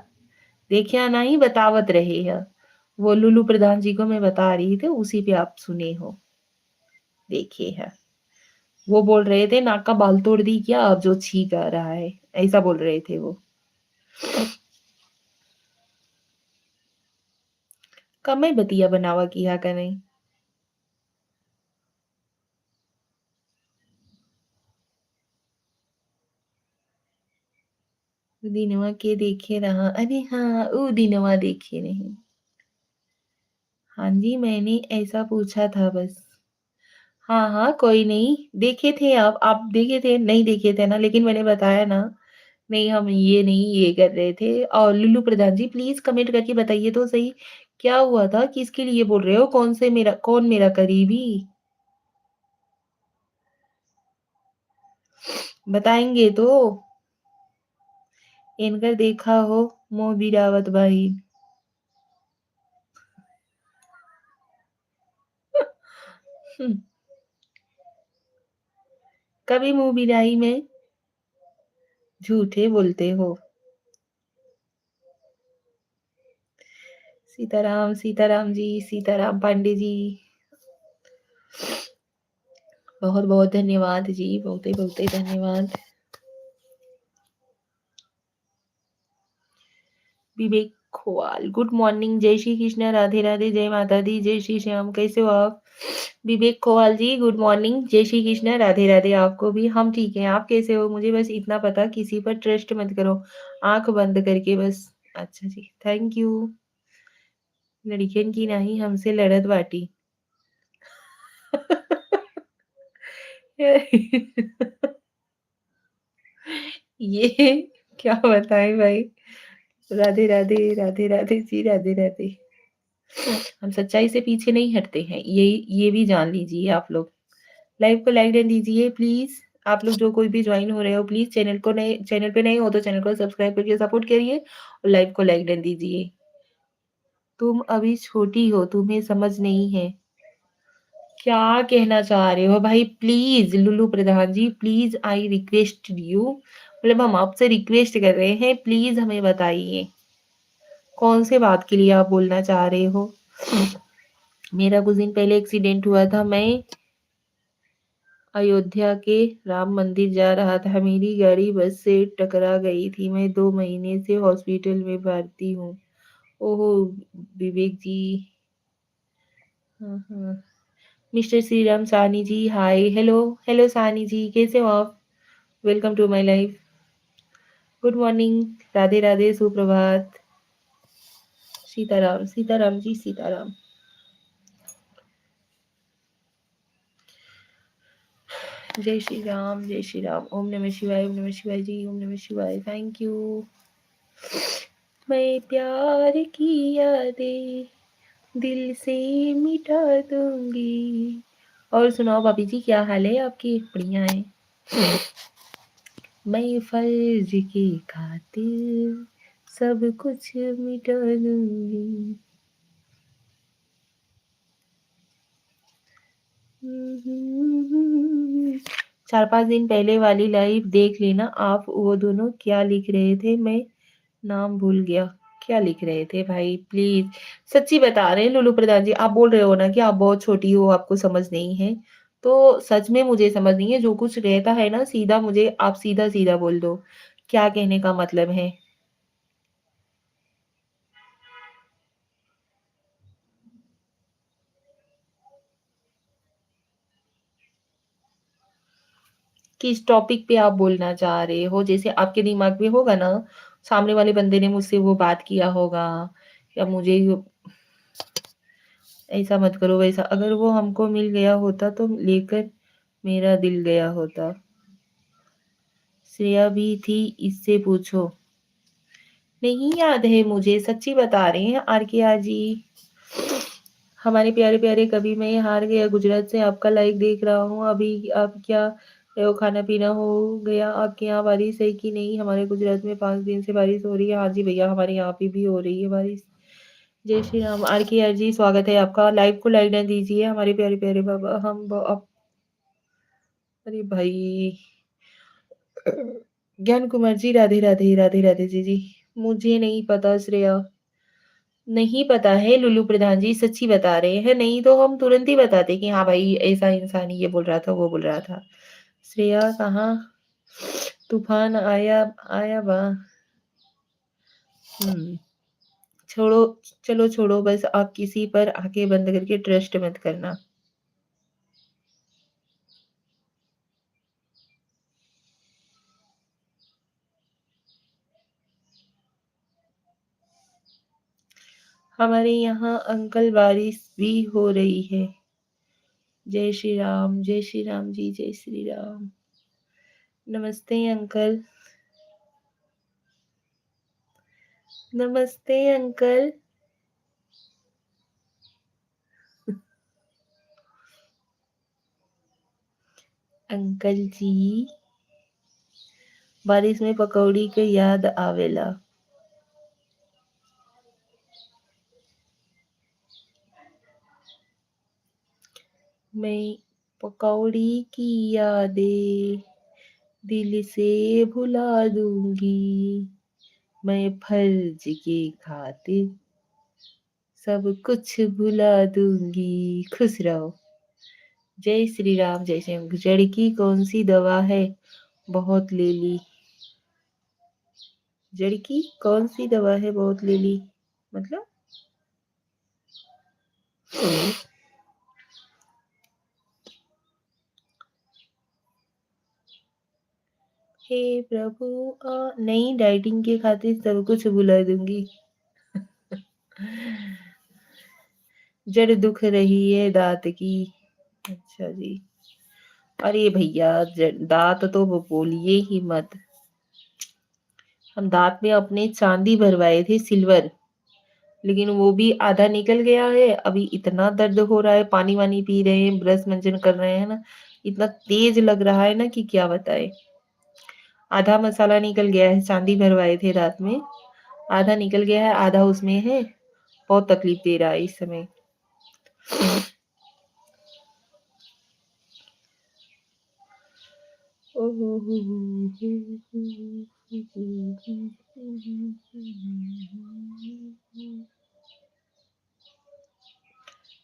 देखिया नहीं बतावत रहे है। वो लुल्लू प्रधान जी को मैं बता रही थी, उसी पे आप सुने हो। देखिए है, वो बोल रहे थे नाक का बाल तोड़ दी क्या, अब जो छींक आ रहा है, ऐसा बोल रहे थे वो। कमे बतिया बनावा किया का नहीं। उ दिनवा के देखे रहा, अरे हाँ उ दिनवा देखे नहीं। हाँ जी, मैंने ऐसा पूछा था बस। हाँ हाँ, कोई नहीं। देखे थे आप देखे थे? नहीं देखे थे ना, लेकिन मैंने बताया ना। नहीं, हम ये नहीं ये कर रहे थे। और Lulu Pradhan ji please comment करके बताइए तो सही, क्या हुआ था? किसके लिए बोल रहे हो? कौन मेरा करीबी? बताएंगे तो। इनकर देखा हो मोह बिरावत भाई। हम्म, कभी मुंह बिराई में झूठे बोलते हो। सीताराम सीताराम जी, सीताराम पांडे जी, बहुत बहुत धन्यवाद जी, बहुत ही धन्यवाद। विवेक खोवाल, गुड मॉर्निंग, जय श्री कृष्ण, राधे राधे, जय माता दी, जय श्री श्याम। कैसे हो आप? विवेक खोवाल जी, गुड मॉर्निंग, जय श्री कृष्ण, राधे राधे। आपको भी। हम ठीक हैं, आप कैसे हो? मुझे बस इतना पता, किसी पर ट्रस्ट मत करो, आंख बंद करके बस। अच्छा जी, थैंक यू। लड़कियन की नहीं हमसे लड़त बाटी। ये क्या बताएं भाई। राधे राधे राधे राधे जी, राधे राधे। हम सच्चाई से पीछे नहीं हटते हैं, ये भी जान लीजिए आप लोग। लाइव को लाइक डन दीजिए प्लीज। आप लोग जो कोई भी ज्वाइन हो रहे हो, प्लीज चैनल पे नए हो तो चैनल को सब्सक्राइब करके सपोर्ट करिए और लाइव को लाइक डन दीजिए। तुम अभी छोटी हो, तुम्हें समझ नहीं है। क्या कहना चाह रहे हो भाई? Please Lullu Pradhan ji, please I request you, मतलब हम आपसे रिक्वेस्ट कर रहे हैं, प्लीज हमें बताइए कौन से बात के लिए आप बोलना चाह रहे हो। मेरा कुछ दिन पहले एक्सीडेंट हुआ था, मैं अयोध्या के राम मंदिर जा रहा था, मेरी गाड़ी बस से टकरा गई थी, मैं 2 महीने से हॉस्पिटल में भर्ती हूँ। ओहो, विवेक जी। हाँ हाँ। मिस्टर श्री राम सानी जी, हाय, हेलो। हेलो सानी जी, कैसे हो आप? Welcome to my life. Good morning, Radhe Radhe, सुप्रभात। सीताराम सीताराम जी, सीताराम। जय श्री राम, जय श्री राम। ओम नमः शिवाय, ओम नमः शिवाय जी, ओम नमः शिवाय। Thank you. मैं प्यार की यादें दिल से मिटा दूंगी। और सुनाओ भाभी जी, क्या हाल है आपकी? बढ़िया है। मैं फर्ज की खातिर सब कुछ मिटा दूंगी। 4-5 दिन पहले वाली लाइव देख लेना आप, वो दोनों क्या लिख रहे थे, मैं नाम भूल गया। क्या लिख रहे थे भाई प्लीज, सच्ची बता रहे हैं लुलु प्रधान जी, आप बोल रहे हो ना कि आप बहुत छोटी हो, आपको समझ नहीं है, तो सच में मुझे समझ नहीं है। जो कुछ रहता है ना सीधा मुझे आप सीधा सीधा बोल दो, क्या कहने का मतलब है। किस टॉपिक पे आप बोलना चाह रहे हो, जैसे आपके दिमाग में होगा ना, सामने वाले बंदे ने मुझसे वो बात किया होगा, या मुझे ऐसा मत करो वैसा, अगर वो हमको मिल गया होता तो लेकर मेरा दिल गया होता। श्रेया भी थी, इससे पूछो। नहीं याद है मुझे, सच्ची बता रहे हैं आर के आर जी। हमारे प्यारे प्यारे, कभी मैं हार गया गुजरात से आपका लाइक देख रहा हूँ अभी। आप क्या रहे हो, खाना पीना हो गया, आपके यहाँ बारिश है कि नहीं। हमारे गुजरात में 5 दिन से बारिश हो रही है। हाँ जी भैया, हमारे यहाँ पे भी हो रही है बारिश। जय श्री राम आर के आर जी, स्वागत है आपका। लाइव को लाइक ना दीजिए हमारे प्यारे प्यारे बाबा। अरे भाई, ज्ञान कुमार जी, राधे राधे राधे राधे जी। मुझे नहीं पता श्रेया, नहीं पता है लुलु प्रधान जी, सच्ची बता रहे हैं, नहीं तो हम तुरंत ही बताते कि हाँ भाई ऐसा इंसान ये बोल रहा था वो बोल रहा था। श्रेया कहाँ, तूफान आया आया बा। हम्म, छोड़ो, चलो छोड़ो बस, आप किसी पर आंखें बंद करके ट्रस्ट मत करना। हमारे यहाँ अंकल बारिश भी हो रही है। जय श्री राम, जय श्री राम जी, जय श्री राम। नमस्ते अंकल, नमस्ते अंकल। अंकल जी, बारिश में पकौड़ी के याद आवेला। मैं पकौड़ी की यादें दिल से भुला दूंगी, मैं फर्ज के खातिर सब कुछ भुला दूंगी। खुश रहो। जय श्री राम, जय श्री राम। जड़ की कौन सी दवा है, बहुत ले ली। जड़ की कौन सी दवा है, बहुत ले ली, मतलब हे प्रभु, नहीं डाइटिंग के खातिर सब कुछ भुला दूंगी। जड़ दुख रही है दांत की। अच्छा जी। अरे भैया, दांत तो वो बोलिए ही मत। हम दांत में अपने चांदी भरवाए थे, सिल्वर, लेकिन वो भी आधा निकल गया है। अभी इतना दर्द हो रहा है, पानी वानी पी रहे हैं, ब्रश मंजन कर रहे हैं ना, इतना तेज लग रहा है ना कि क्या बताए। आधा मसाला निकल गया है, चांदी भरवाए थे रात में, आधा निकल गया है, आधा उसमें है। बहुत तकलीफ दे रहा है इस समय।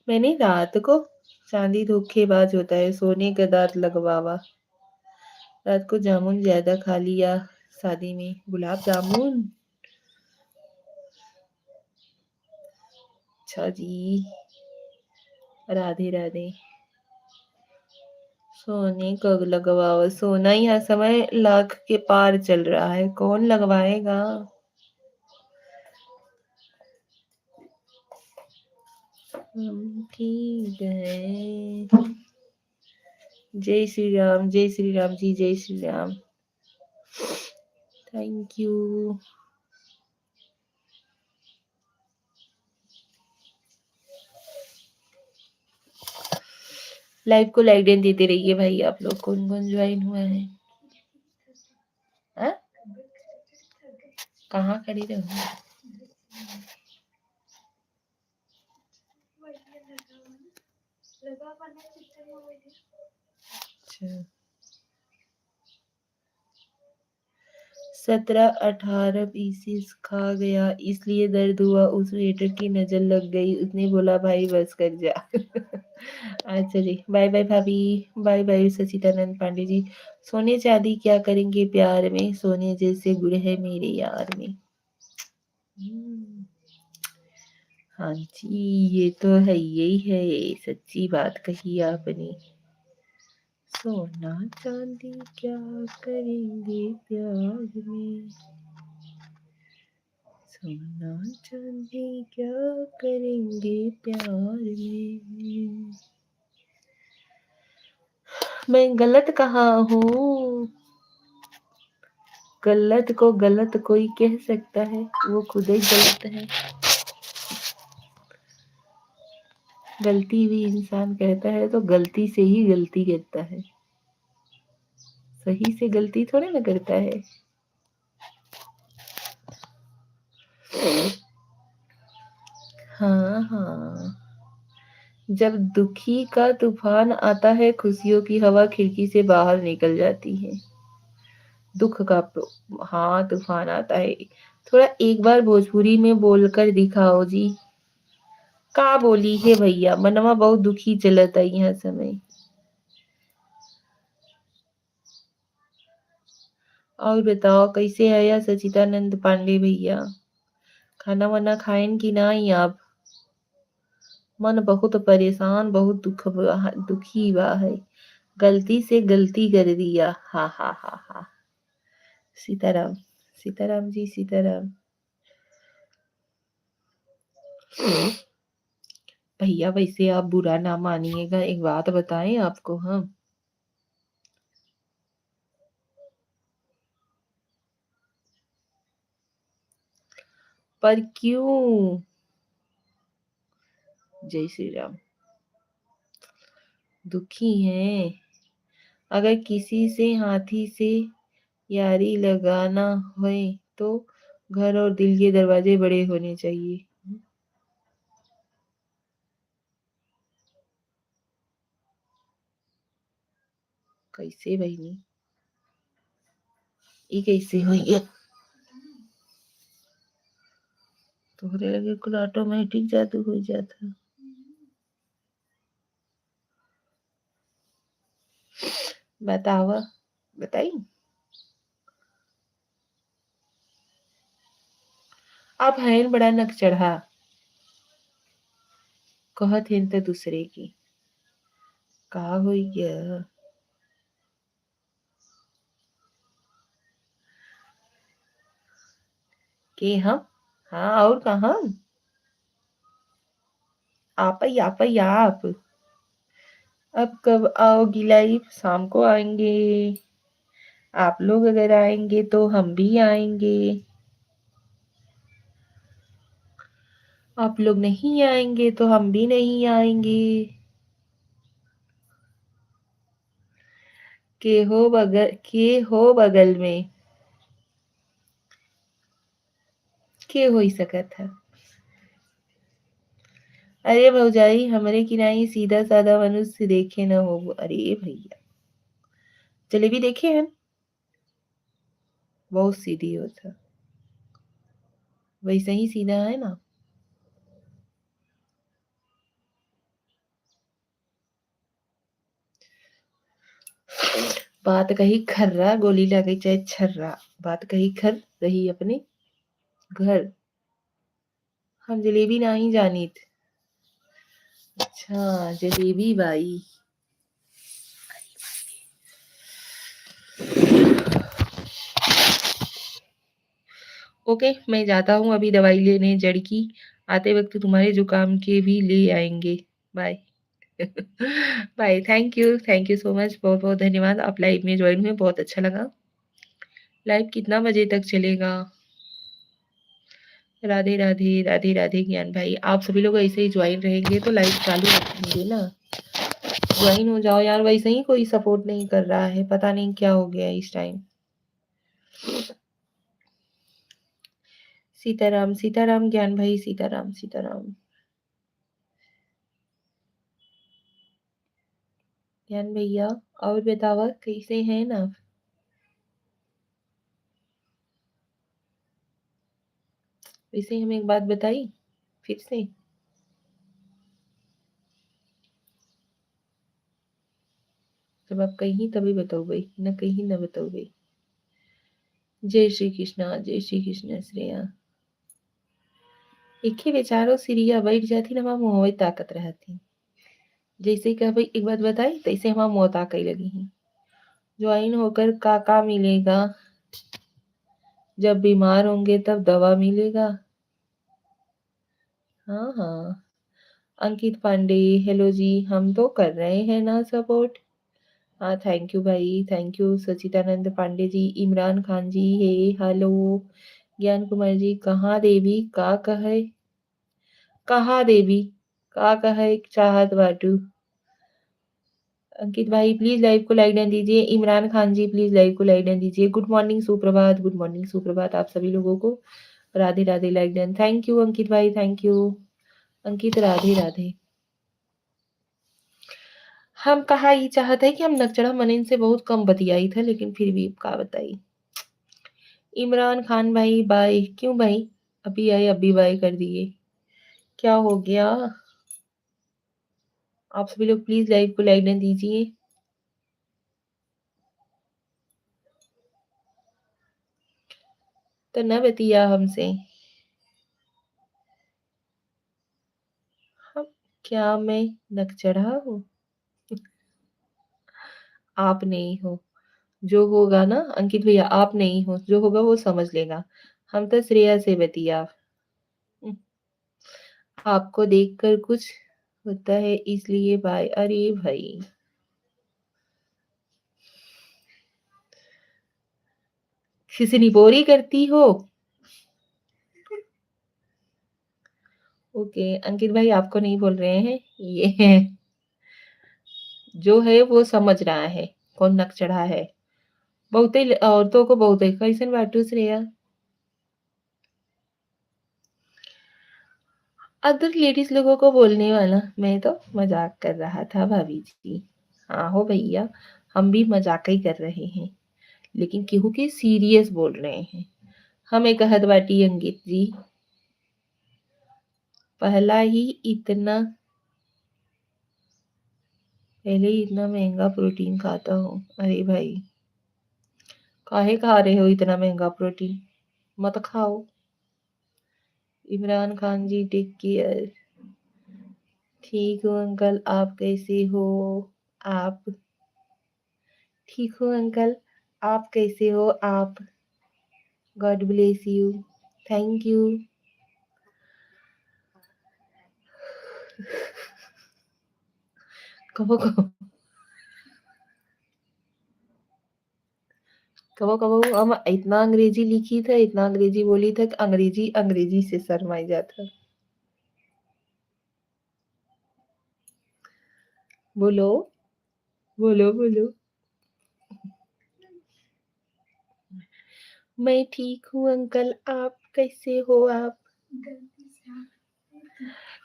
मैंने रात को, चांदी धोखेबाज होता है, सोने का दांत लगवावा। रात को जामुन ज्यादा खा लिया शादी में, गुलाब जामुन। अच्छा जी, राधे राधे। सोने का लगवाओ, सोना यह समय लाख के पार चल रहा है, कौन लगवाएगा। हम ठीक है। जय श्री राम, जय श्री राम जी, जय Shri Ram. Thank you. Live को लाइक देते रहिए भाई, आप लोग कौन कौन ज्वाइन हुआ है। हाँ? कहाँ खड़ी रहो? अच्छा। 17-18 पीसेस खा गया इसलिए दर्द हुआ। उस वेटर की नजर लग गई, उसने बोला भाई बस कर जा। अच्छा जी, बाय बाय भाभी। बाय बाय सचिदानंद पांडे जी। सोने चांदी क्या करेंगे प्यार में, सोने जैसे गुण है मेरे यार में। हाँ जी, ये तो है, यही है, सच्ची बात कही आपने। सोना चांदी क्या करेंगे प्यार में, सोना चांदी क्या करेंगे प्यार में। मैं गलत कहाँ हूँ? गलत को गलत कोई कह सकता है, वो खुद ही गलत है। गलती भी इंसान कहता है तो गलती से ही गलती करता है, सही से गलती थोड़ी ना करता है। हाँ हाँ, जब दुखी का तूफान आता है खुशियों की हवा खिड़की से बाहर निकल जाती है। दुख का हाँ तूफान आता है। थोड़ा एक बार भोजपुरी में बोलकर दिखाओ जी। का बोली है भैया, मनवा बहुत दुखी चलता है यहाँ समय। और बताओ कैसे आया सचिदानंद पांडे भैया, खाना वाना खाएन कि नहीं आप? मन बहुत परेशान, बहुत दुखी बा है, गलती से गलती कर दिया। हा हा हा हा। सीताराम, सीताराम जी सीताराम। भैया वैसे आप बुरा ना मानिएगा, एक बात बताएं आपको हम। पर क्यों? जय श्री राम। दुखी हैं? अगर किसी से हाथी से यारी लगाना है तो घर और दिल के दरवाजे बड़े होने चाहिए। कैसे बहनी, ये कैसे हुई है? तोहरे लगे कुल ऑटोमेटिक जादू हो जाता। बतावा, बताई। आप हैं बड़ा नक चढ़ा, कहत हैं तो दूसरे की। का हुई गया? के हम? हाँ और कहा? आप ही आप। अब कब आओगी लाइव? शाम को आएंगे। आप लोग अगर आएंगे तो हम भी आएंगे। आप लोग नहीं आएंगे तो हम भी नहीं आएंगे। के हो बगल में? के हो ही सकत है? अरे भौजाई, हमरे किनाई सीधा साधा मनुष्य देखे न हो। अरे भैया, जलेबी देखे हैं? बहुत सीधी होता, वैसे ही सीधा है ना। बात कही खर्रा, गोली लगे चाहे छर्रा, बात कही खर रही अपने घर। हम जलेबी नहीं जानीत। अच्छा, जलेबी बाई। ओके, मैं जाता हूँ अभी दवाई लेने जड़ की। आते वक्त तुम्हारे जुकाम के भी ले आएंगे। Bye. Bye. Thank you so much, बहुत बहुत धन्यवाद। आप लाइव में ज्वाइन हुए, बहुत अच्छा लगा। लाइव कितना बजे तक चलेगा? राधे राधे राधे राधे ज्ञान भाई, आप सभी लोग ऐसे ही ज्वाइन रहेंगे तो लाइव चालू रखेंगे ना। ज्वाइन हो जाओ यार, वैसे ही कोई सपोर्ट नहीं कर रहा है, पता नहीं क्या हो गया इस टाइम। सीताराम सीताराम ज्ञान भाई सीताराम सीताराम ज्ञान भैया और बतावा कैसे हैं ना। वैसे हमें एक बात बताई फिर से। जब आप कहीं तभी बताओ भाई, न कहीं न बताओ भाई। जय श्री कृष्ण श्रेया। एक ही बेचारो सिरिया बैठ जाती ना, वहाँ मुँह ताकत रहती। जैसे कि भाई एक बात बताई तैसे हम मुँह ताकई लगी ही। ज्वाइन होकर का मिलेगा, जब बीमार होंगे तब दवा मिलेगा। हाँ हाँ। अंकित पांडे हेलो जी, हम तो कर रहे हैं ना सपोर्ट। हाँ थैंक यू भाई, thank you Sachidanand Pandey ji. Imran Khan ji hey hello. Gyan Kumar जी कहाँ देवी का कहे, कहाँ देवी का कहे चाहत बाटू। अंकित भाई प्लीज लाइव को लाइक डन दीजिए। इमरान खान जी प्लीज लाइव को लाइक डन दीजिए। गुड मॉर्निंग सुप्रभात, गुड मॉर्निंग सुप्रभात आप सभी लोगों को। Radhe Radhe like done. Thank you Ankit भाई, थैंक यू अंकित। राधे राधे। हम कहा ये चाहते हैं कि हम नकचड़ा मनिन से बहुत कम बतियाई था, लेकिन फिर भी का बताई। इमरान खान भाई बाय क्यों भाई, अभी आए अभी बाय कर दिए, क्या हो गया। आप सभी लोग प्लीज लाइव को लाइक डन दीजिए। तो न बतिया हमसे। हम क्या मैं नकचढ़ा हूँ, आप नहीं हो। जो होगा ना अंकित भैया, आप नहीं हो, जो होगा वो समझ लेगा। हम तो श्रेया से बतिया। आपको देखकर कुछ होता है इसलिए बाय। अरे भाई खिसनी बोरी करती हो। ओके अंकित भाई आपको नहीं बोल रहे हैं, ये है जो है वो समझ रहा है कौन नक चढ़ा है। बहुते औरतों को बहुते कैसन बाटू श्रेया। अदर लेडीज लोगों को बोलने वाला, मैं तो मजाक कर रहा था भाभी जी। हाँ हो भैया, हम भी मजाक ही कर रहे हैं, लेकिन केहू के सीरियस बोल रहे हैं। हमें कहत बाटी अंकित जी, पहला ही इतना पहले ही इतना महंगा प्रोटीन खाता हूँ। अरे भाई काहे खा रहे हो इतना महंगा प्रोटीन, मत खाओ। इमरान खान जी टेक केयर। ठीक हो अंकल, आप कैसे हो। आप ठीक हो अंकल, आप कैसे हो आप। God bless you, thank you. कबो कबो कबो कबो हम इतना अंग्रेजी लिखी था, इतना अंग्रेजी बोली था कि अंग्रेजी अंग्रेजी से शर्माई जाता। बोलो बोलो बोलो। मैं ठीक हूँ अंकल, आप कैसे हो आप।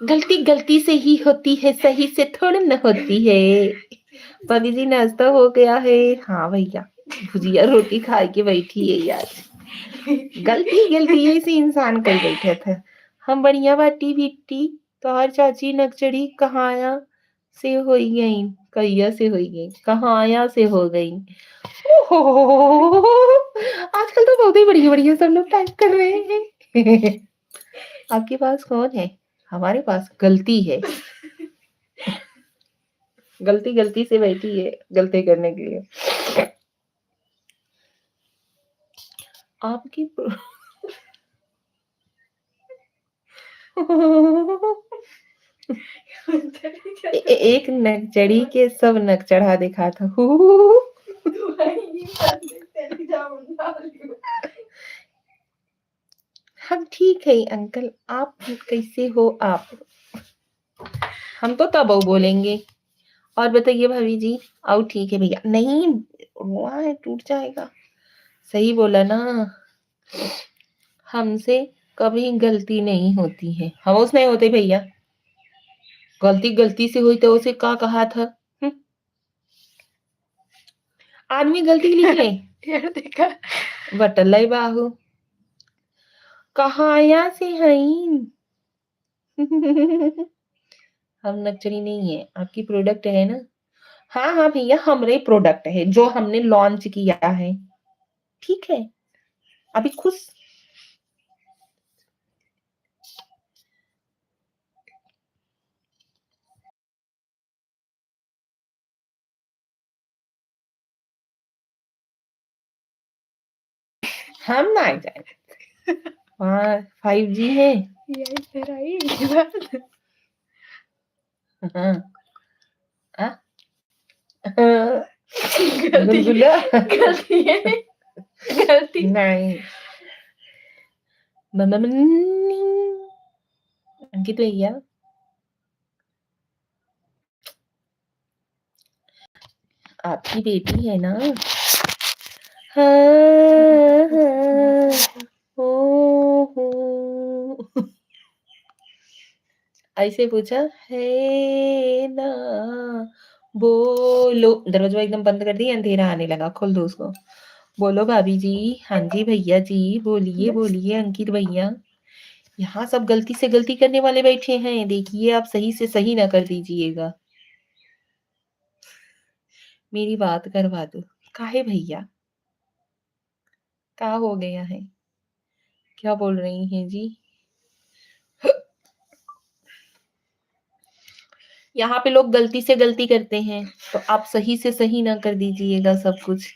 गलती गलती से ही होती है, सही से थोड़ी न होती है। भाभी जी नाश्ता हो गया है। हाँ भैया भुजिया रोटी खा के बैठी है यार। गलती गलती ऐसे इंसान कर बैठे थे। हम बढ़िया बाटी बिट्टी, तो हर चाची नकचड़ी कहाया से हो गई, कैया से हो गई, कहाया से हो गई। ओहो आजकल तो बहुत ही बढ़िया बढ़िया सब लोग टाइप कर रहे हैं। आपके पास कौन है, हमारे पास गलती है। गलती गलती से बैठी है गलती करने के लिए। आपकी एक नकचड़ी के सब नक चढ़ा दिखा था। हम ठीक है अंकल, आप कैसे हो आप। हम तो तब बोलेंगे। और बताइए भाभी जी। आओ ठीक है भैया, नहीं वहाँ है टूट जाएगा। सही बोला ना, हमसे कभी गलती नहीं होती है, हमोस नहीं होते भैया। गलती गलती से हुई तो उसे का कहा था। आदमी गलती लिख ले। यार देखा बटलाई बाहु कहाया से हईन। हम नक्चरी नहीं है, आपकी प्रोडक्ट है ना। हाँ हाँ भैया, हमरे प्रोडक्ट है जो हमने लॉन्च किया है, ठीक है। अभी खुश। हम ना जाए। हाँ 5G है। यही तेरा ही बात। हाँ हाँ? गलती गुलगुला गलती है गलती नहीं। अंकित भैया, आपकी बेटी है ना। हाँ हाँ हो। ऐसे पूछा है ना, बोलो। दरवाजा एकदम बंद कर दिया, अंधेरा आने लगा, खोल दो उसको। बोलो भाभी जी। हाँ जी भैया जी, बोलिए बोलिए अंकित भैया। यहाँ सब गलती से गलती करने वाले बैठे हैं, देखिए आप सही से सही ना कर दीजिएगा। मेरी बात करवा दो। काहे भैया, क्या हो गया है, क्या बोल रही हैं जी। यहाँ पे लोग गलती से गलती करते हैं, तो आप सही से सही ना कर दीजिएगा सब कुछ।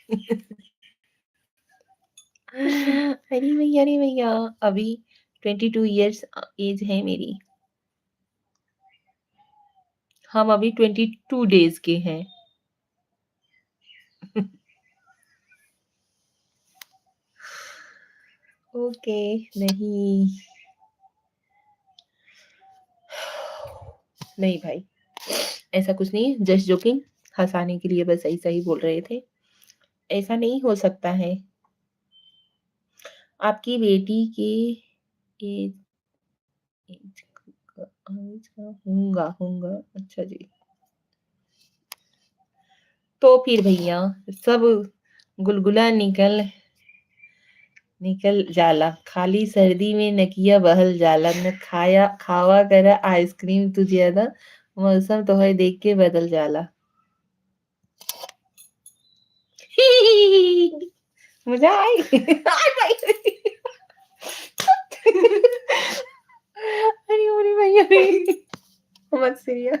अरे भैया, अभी 22 इयर्स एज है मेरी। हम अभी 22 डेज के हैं। ओके। नहीं नहीं भाई, ऐसा कुछ नहीं है, जस्ट जोकिंग। हंसाने के लिए बस ऐसा ही बोल रहे थे। ऐसा नहीं हो सकता है। आपकी बेटी के एज होगा होगा, अच्छा जी। तो फिर भैया सब गुलगुला निकल निकल जाला, खाली सर्दी में नकिया बहल जाला, न खाया खावा करा आइसक्रीम तू ज्यादा, मौसम तोहर देख के बदल जाला। मजा आई। आई भाई। अरे भैया मत सीरिया।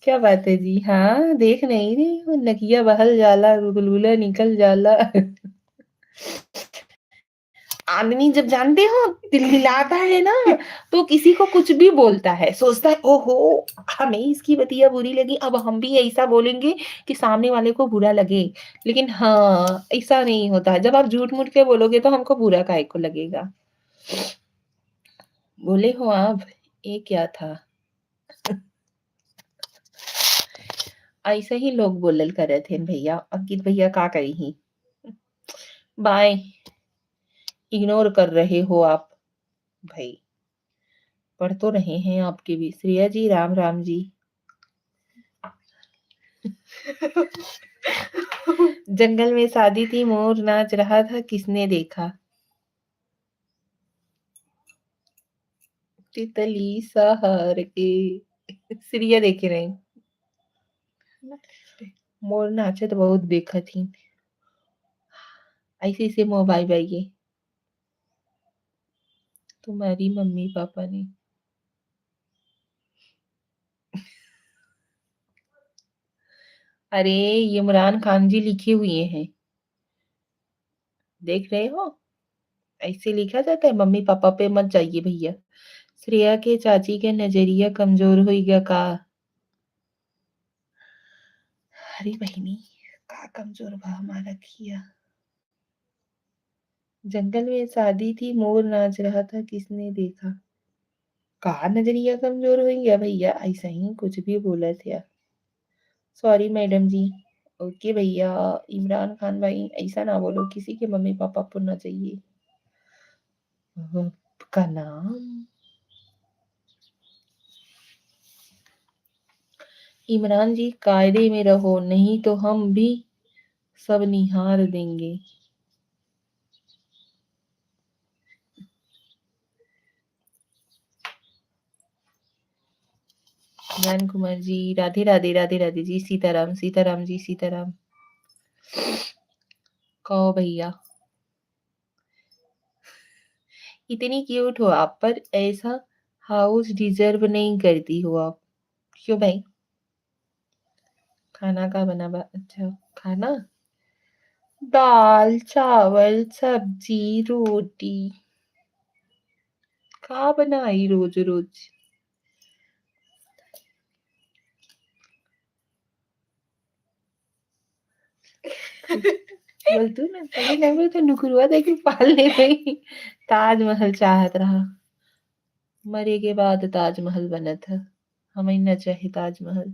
क्या बात है जी, हाँ देख नहीं रही हूँ, नकिया बहल जाला, गुलगुला निकल जाला। आदमी जब जानते हो दिल हिलाता है ना, तो किसी को कुछ भी बोलता है, सोचता है ओहो हमें इसकी बतिया बुरी लगी, अब हम भी ऐसा बोलेंगे कि सामने वाले को बुरा लगे। लेकिन हाँ, ऐसा नहीं होता है, जब आप झूठ मूठ के बोलोगे तो हमको बुरा काहे को लगेगा। बोले हो आप, ये क्या था। ऐसे ही लोग बोलल करे थे भैया, अंकित भैया का करी ही। बाय, इग्नोर कर रहे हो आप भाई। पढ़ तो रहे हैं आपके भी। श्रेया जी राम राम जी। जंगल में शादी थी, मोर नाच रहा था, किसने देखा। तितली सहार के। श्रेया देखे रहे। मोर नाचे तो बहुत देखा थी। ऐसे ऐसे मोबाइल बाइये तुम्हारी मम्मी पापा ने। अरे ये इमरान खान जी लिखे हुए हैं, देख रहे हो। ऐसे लिखा जाता है, मम्मी पापा पे मत जाइए भैया। श्रेया के चाची के नजरिया कमजोर हो गया का। अरे बहनी, का कमजोर बा हमारा किया। जंगल में शादी थी, मोर नाच रहा था, किसने देखा। कहा नजरिया कमजोर हो गया भैया, ऐसा ही कुछ भी बोला थे। सॉरी मैडम जी। ओके भैया। इमरान खान भाई ऐसा ना बोलो, किसी के मम्मी पापा को ना चाहिए। रब का नाम। इमरान जी कायदे में रहो, नहीं तो हम भी सब निहार देंगे। ज्ञान कुमार जी राधे राधे, राधे राधे जी, सीताराम सीताराम जी, सीताराम। कहो भैया, इतनी क्यूट हो आप, पर ऐसा हाउस डिजर्व नहीं करती हो आप। क्यों भाई? खाना का बना अच्छा खाना, दाल चावल सब्जी रोटी। का बनाई रोज रोज? बोलतू ना तभी नहीं तो नुकुरवा देखी पालने में ताजमहल चाहत रहा। मरे के बाद ताजमहल बना था, हमें न चाहे ताजमहल,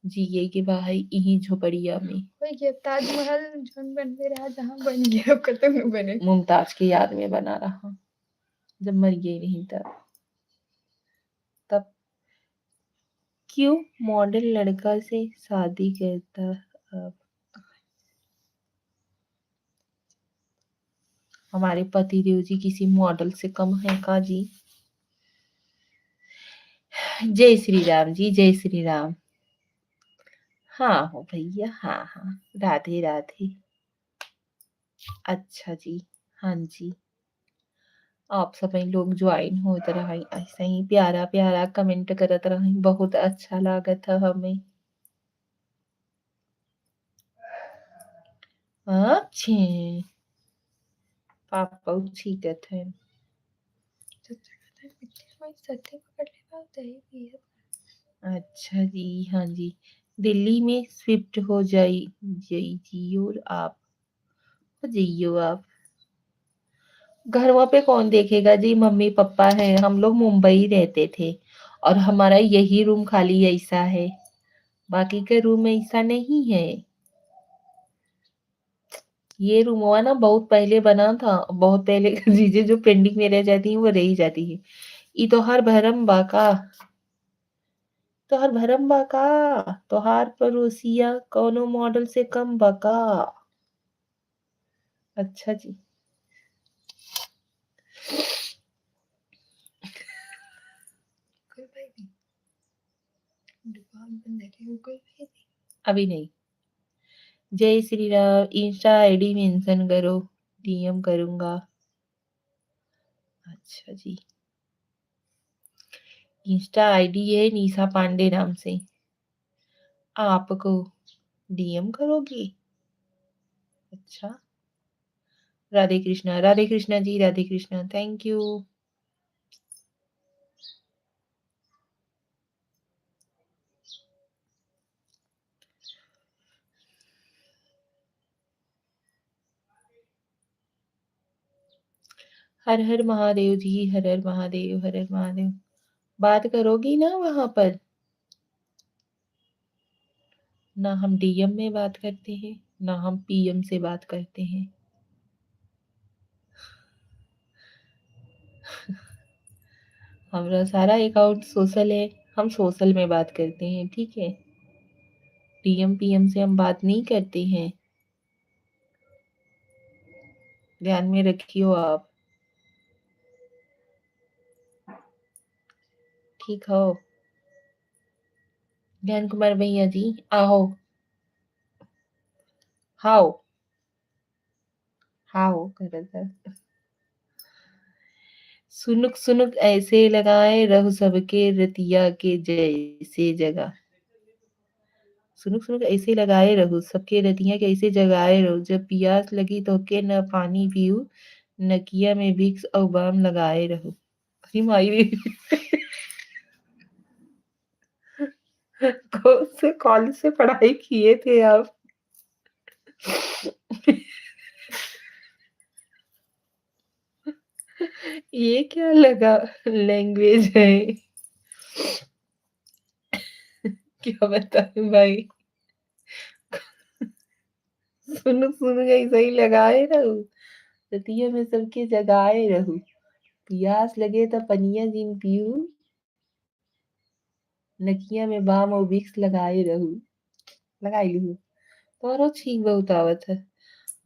जिए के बाहर यही झोपड़िया में। कोई के ताजमहल जोन बन रहा जहाँ बन गया खत्म न बने। मुमताज की याद में बना रहा, जब मर गई नहीं तब क्यों मॉडल लड़का से शादी करता अब? हमारे पति देव जी किसी मॉडल से कम है का जी? जय श्री राम जी, जय श्री राम। हाँ हो भैया, हाँ हाँ, राधे राधे। अच्छा जी, हाँ जी। आप सभी लोग ज्वाइन होते रहे, ऐसे ही प्यारा प्यारा कमेंट करत रहे, बहुत अच्छा लागत है हमें। अच्छे पापा छीटत है। सत्य पकड़ ले पाओ दही पिए। अच्छा जी, हाँ जी। दिल्ली में शिफ्ट हो जाई जियो आप, हो जाइयो आप। घर वहाँ पे कौन देखेगा जी, मम्मी पापा हैं, हम लोग मुंबई रहते थे और हमारा यही रूम खाली ऐसा है, बाकी के रूम ऐसा नहीं है। ये रूम हुआ ना बहुत पहले बना था, बहुत पहले चीजें जो पेंडिंग में रह जाती हैं वो रह ही जाती है। ई तोहार भरम बाका, तोहार भरम बाका, तोहार पड़ोसिया कौनो मॉडल से कम बाका। अच्छा जी। कोई भाई नहीं दुकान बंद है कोई भाई नहीं। अभी नहीं। जय Shri Ram, Insta ID mention करो, डीएम करूंगा। अच्छा जी, इंस्टा आईडी है निशा पांडे नाम से, आपको डीएम करोगी? अच्छा, राधे कृष्णा जी, राधे कृष्णा, थैंक यू। हर हर महादेव जी, हर हर महादेव, हर हर महादेव। बात करोगी ना वहां पर? ना हम डीएम में बात करते हैं, ना हम पीएम से बात करते हैं। हमारा सारा अकाउंट सोशल है, हम सोशल में बात करते हैं, ठीक है। डीएम पीएम से हम बात नहीं करते हैं, ध्यान में रखियो आप, ठीक हो? ज्ञान कुमार भैया जी आओ, हाओ हाओ कर सुनुक सुनुक ऐसे लगाए रहो सबके रतिया के जैसे जगह। सुनुक सुनुक ऐसे लगाए रहो सबके रतिया के ऐसे जगाए रहो, जब पियास लगी तो के न पानी पीऊ, नकिया में विक्स और बाम लगाए रहो। अरे माई रे कौन से कॉलेज से पढ़ाई किए थे आप? ये क्या लगा लैंग्वेज है? क्या बताएं भाई, सुनो सुनो ऐसा ही लगाए रहूं, रतिया में सबके जगाए रहूं, प्यास लगे तो पनिया जिन पीऊ, नकिया में बाम और विक्स लगाए रहू, लगाई लू। तोरो ठीक बहुत आवत है।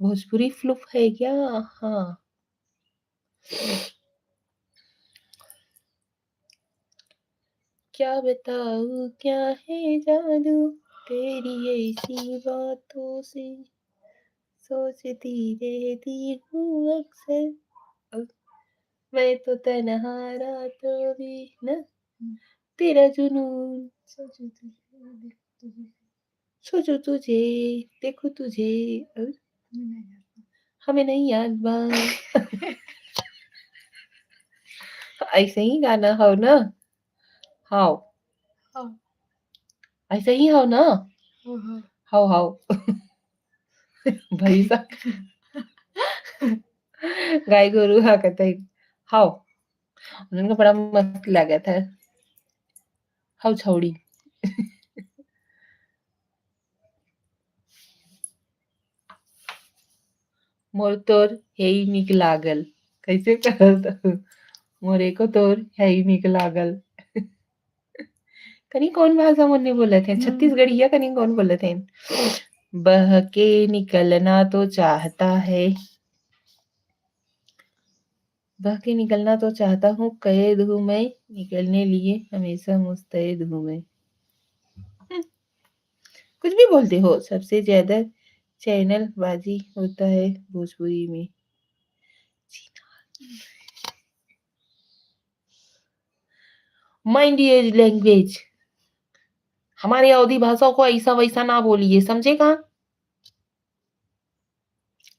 भोजपुरी फ्लूफ है क्या? हाँ। क्या बताऊँ क्या है जादू तेरी ऐसी बातों से, सोचती रहती हूँ अक्सर मैं तो तन्हा रातों में न तेरा जुनून, सोचो तुझे तुझे सोचो तुझे देखो तुझे तुम्हें नहीं आता। हमें नहीं याद बा। ऐसे ही गाना हो ना? हाउ हाँ ऐसे ही हो ना? हाँ हाँ हाउ हाउ भाई साहब गाय गोरू हा कहते हैं हाउ, उनको बड़ा मस्त लगा था हाउ छौड़ी। मोर तोर है ही निक लागल, कैसे कहत मोरे को तोर है ही निक लागल। कनी कौन भाषा मुन्ने बोले थे? छत्तीसगढ़िया कनी कौन बोले थे? बह के निकलना तो चाहता है, बह के निकलना तो चाहता हूँ, कैद हूँ मैं निकलने लिए हमेशा मुस्तैद हूँ मैं। कुछ भी बोलते हो, सबसे ज्यादा चैनल बाजी होता है भोजपुरी में। माइंड योर लैंग्वेज, हमारे अवधी भाषा को ऐसा वैसा ना बोलिए, समझेगा?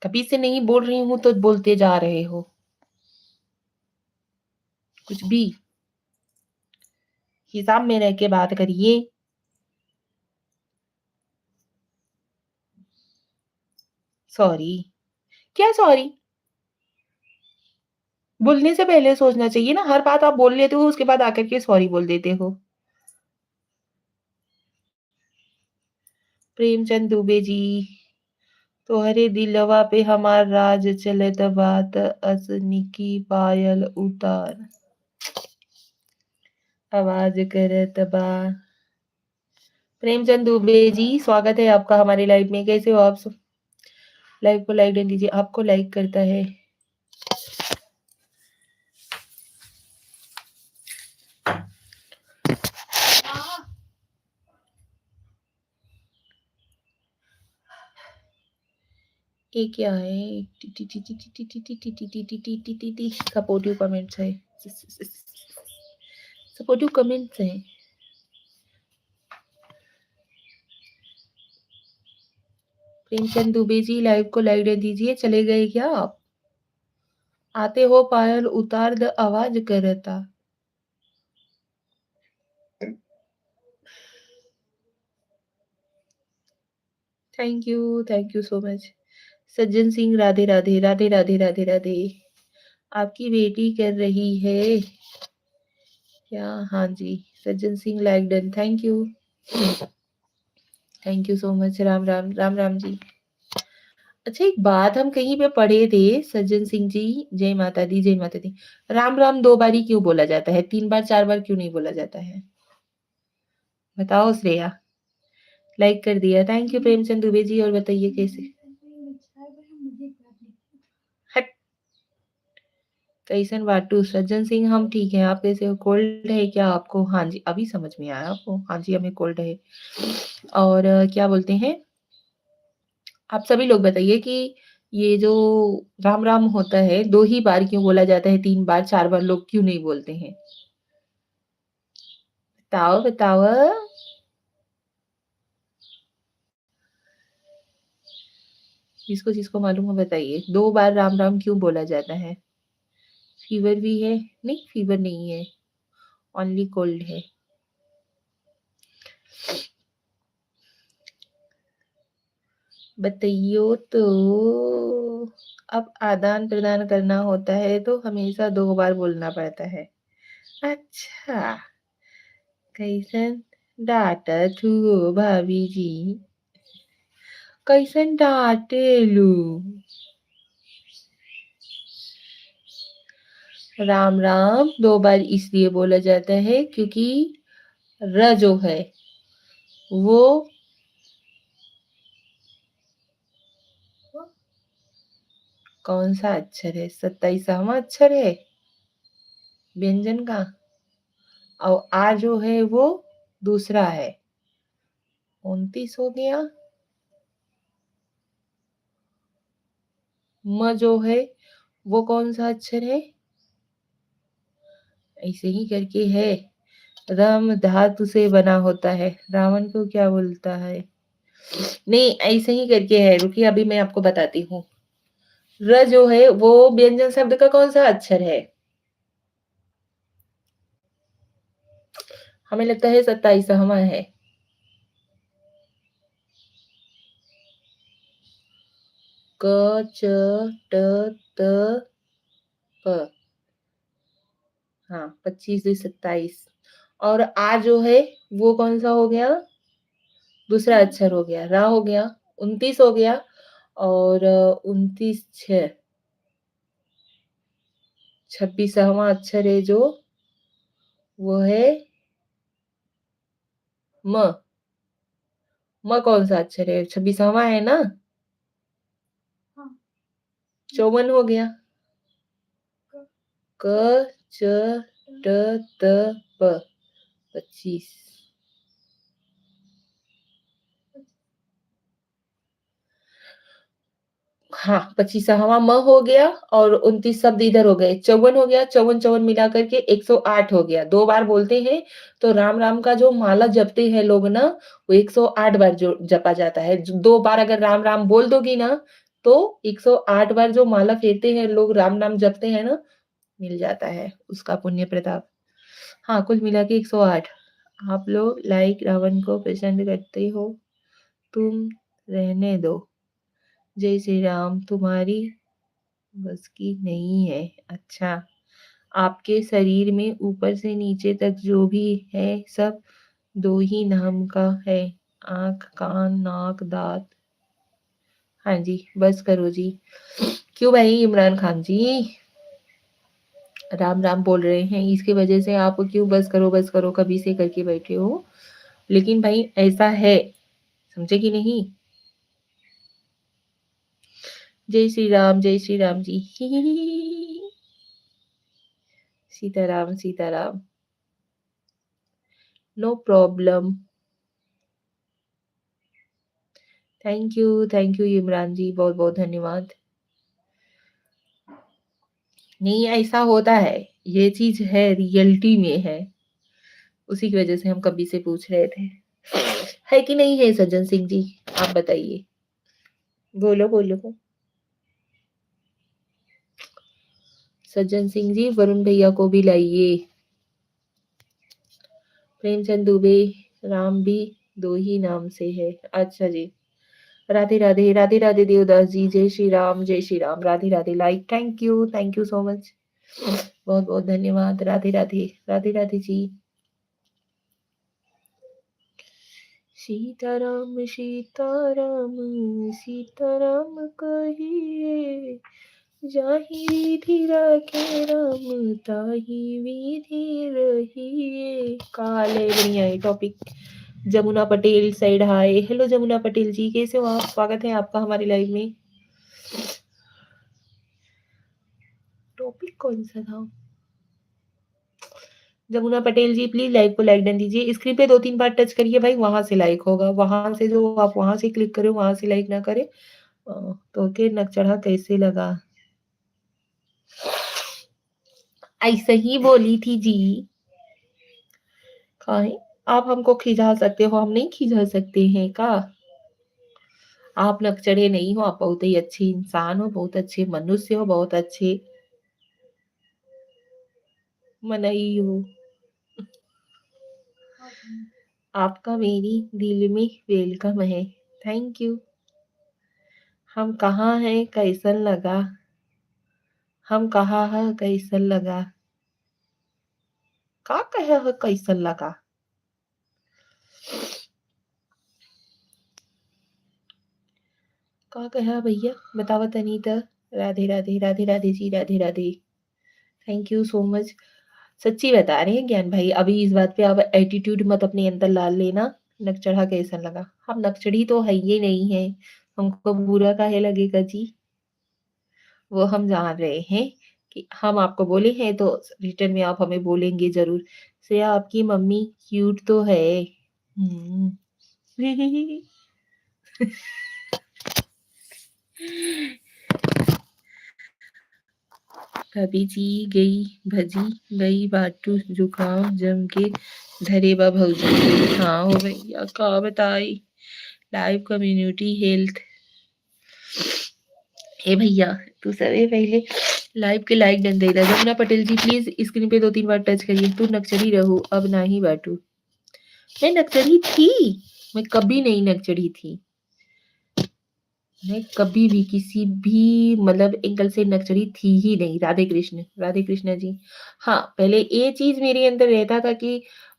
कभी से नहीं बोल रही हूँ तो बोलते जा रहे हो कुछ भी। हिसाब में रह के बात करिए। सॉरी? क्या सॉरी? बोलने से पहले सोचना चाहिए ना, हर बात आप बोल लेते हो उसके बाद आकर के सॉरी बोल देते हो। प्रेमचंद दुबे जी, तोहरे दिलवा पे हमार राज चलत बात असनिकी पायल उतार आवाज करत बा। प्रेमचंद दुबे जी, स्वागत है आपका हमारे लाइव में। कैसे हो आप? लाइव को लाइक दे दीजिए, आपको लाइक करता है। ये क्या है? सपोर्टिव कमेंट्स है, सपोर्टिव कमेंट्स है। प्रेमचंद दुबे जी, लाइव को लाइक दे दीजिए। चले गए क्या आप? आते हो पायल उतार द आवाज करता। Thank you so much. Sajjan Singh, Radhe Radhe Radhe Radhe Radhe Radhe. आपकी बेटी कर रही है क्या? हाँ जी, Sajjan Singh like done, thank you so much. Ram Ram Ram Ram ji. अच्छा, एक बात हम कहीं पे पढ़े थे सज्जन सिंह जी, जय माता दी जय माता दी। राम राम 2 बारी क्यों बोला जाता है? 3 बार 4 बार क्यों नहीं बोला जाता है? बताओ श्रेया। लाइक कर दिया, थैंक यू प्रेमचंद दुबे जी। और बताइए कैसे? हट, कैसन बाटू? सज्जन सिंह, हम ठीक हैं, आप कैसे हो? कोल्ड है क्या आपको? हाँ जी, अभी समझ में आया आपको। हाँ जी, हमें कोल्ड है। और क्या बोलते हैं, आप सभी लोग बताइए कि ये जो राम राम होता है 2 ही बार क्यों बोला जाता है? 3 बार 4 बार लोग क्यों नहीं बोलते हैं? बताओ बताओ। जिसको जिसको मालूम है बताइए, 2 बार राम राम क्यों बोला जाता है? फीवर भी है? नहीं, फीवर नहीं है, ओनली कोल्ड है। बताइयो तो। अब आदान प्रदान करना होता है तो हमेशा 2 बार बोलना पड़ता है। अच्छा, कैसन डांटत हुओ भाभी जी? कैसन डांटेलू? राम राम 2 बार इसलिए बोला जाता है क्योंकि र जो है वो कौन सा अक्षर है? 27वां अक्षर है व्यंजन का, और आ जो है वो दूसरा है। 29 हो गया। म जो है वो कौन सा अक्षर है? ऐसे ही करके है। राम धातु से बना होता है। रावण को क्या बोलता है? नहीं, ऐसे ही करके है। रुकिए, अभी मैं आपको बताती हूँ। र जो है वो व्यंजन शब्द का कौन सा अक्षर है? हमें लगता है 27वां है। क च ट त प। हाँ, 25 से 27। और आ जो है वो कौन सा हो गया? दूसरा अक्षर हो गया, रा हो गया। 29 हो गया। और 29 6, 26वां अक्षर है जो वो है म। म कौन सा अक्षर है? 26वां है ना? हाँ। 54 हो गया। क क च ट त प 25। हाँ, 25वां म हो गया और 29 शब्द इधर हो गए। 54 हो गया, 54 मिला करके 108 हो गया। 2 बार बोलते हैं तो राम राम का जो माला जपते हैं लोग ना, वो 108 बार जो जपा जाता है। 2 बार अगर राम राम बोल दोगी ना, तो 108 बार जो माला फेरते हैं लोग, राम नाम जपते हैं ना, मिल जाता है उसका पुण्य प्रताप। हाँ, कुल मिला के 108। आप लोग लाइक रावण को पसंद करते हो, तुम रहने दो। जय श्री राम। तुम्हारी बस की नहीं है। अच्छा, आपके शरीर में ऊपर से नीचे तक जो भी है सब 2 ही नाम का है। आँख, कान, नाक, दाँत। हाँ जी, बस करो जी। क्यों भाई इमरान खान जी? राम राम बोल रहे हैं, इसकी वजह से आप क्यों बस करो कभी से करके बैठे हो? लेकिन भाई ऐसा है, समझे कि नहीं? जय Shri Ram ji. Sitaram Sitaram. No problem. Thank you Imran ji, बहुत बहुत धन्यवाद। नहीं, ऐसा होता है, ये चीज है, रियलिटी में है। उसी की वजह से हम कभी से पूछ रहे थे। है कि नहीं है सज्जन सिंह जी? आप बताइए। बोलो बोलो। सज्जन सिंह जी, वरुण भैया को भी लाइए। प्रेमचंद दुबे, राम भी 2 ही नाम से है। अच्छा जी। राधे राधे, राधे राधे देवदास जी, जय श्री राम, जय Shri Ram. Radhe Radhe like, thank you so much. बहुत बहुत धन्यवाद। राधे राधे, राधे राधे जी। सीताराम सीताराम सीताराम कहिए, जाहि विधि राखे राम ताहि विधि रहिए। काले बढ़िया है topic. Jamuna Patel side hi. Hello Jamuna Patel जी, कैसे हो आप? स्वागत है आपका हमारी लाइव में। टॉपिक कौन सा था? जमुना पटेल जी प्लीज लाइव को लाइक डन दीजिए। स्क्रीन पे 2-3 बार टच करिए भाई, वहां से लाइक होगा। वहां से जो आप वहां से क्लिक करें, वहां से लाइक ना करें। तो के नक चढ़ा कैसे लगा? ऐसे ही बोली थी जी। काहे? आप हमको खिजा सकते हो, हम नहीं खिजा सकते हैं का? आप नक चढ़े नहीं हो, आप बहुत ही अच्छे इंसान हो, बहुत अच्छे मनुष्य हो, बहुत अच्छे मनई हो। आपका मेरी दिल में वेलकम है। Thank you. हम कहाँ हैं, कैसन लगा? हम कहाँ है, कैसन लगा? का कहे है, कैसन लगा? का कहा भैया? बतावा तनी त। Radhe Radhe, Radhe Radhe ji, Radhe Radhe. Thank you so much. सच्ची बता रहे हैं ज्ञान भाई, अभी इस बात पे आप एटीट्यूड मत अपने अंदर ला लेना। नकचढ़ा कैसा लगा? हम नकचढ़ी तो है ही नहीं है, हमको बुरा काहे लगेगा जी? वो हम जान रहे हैं कि हम आपको बोले हैं तो रिटर्न में आप हमें बोलेंगे ज़रूर। श्रेया आपकी मम्मी क्यूट तो है। हुँ। भाभी जी गई भजी गई बाटू जुकाम जम के धरे बा भौजी। हाँ हो भैया का बताई लाइव कम्युनिटी हेल्थ। ए भैया तू सबसे पहले लाइव के लाइक डन दे रहा। जमुना पटेल जी प्लीज स्क्रीन पे 2-3 बार टच करिए। तू नक्सली रहो अब ना ही बाटू। मैं नक्सली थी, मैं कभी नहीं नक्सली थी। मैं कभी भी किसी भी मतलब एंगल से नक्सली थी ही नहीं। राधे कृष्ण जी। हाँ पहले ये चीज मेरे अंदर रहता था कि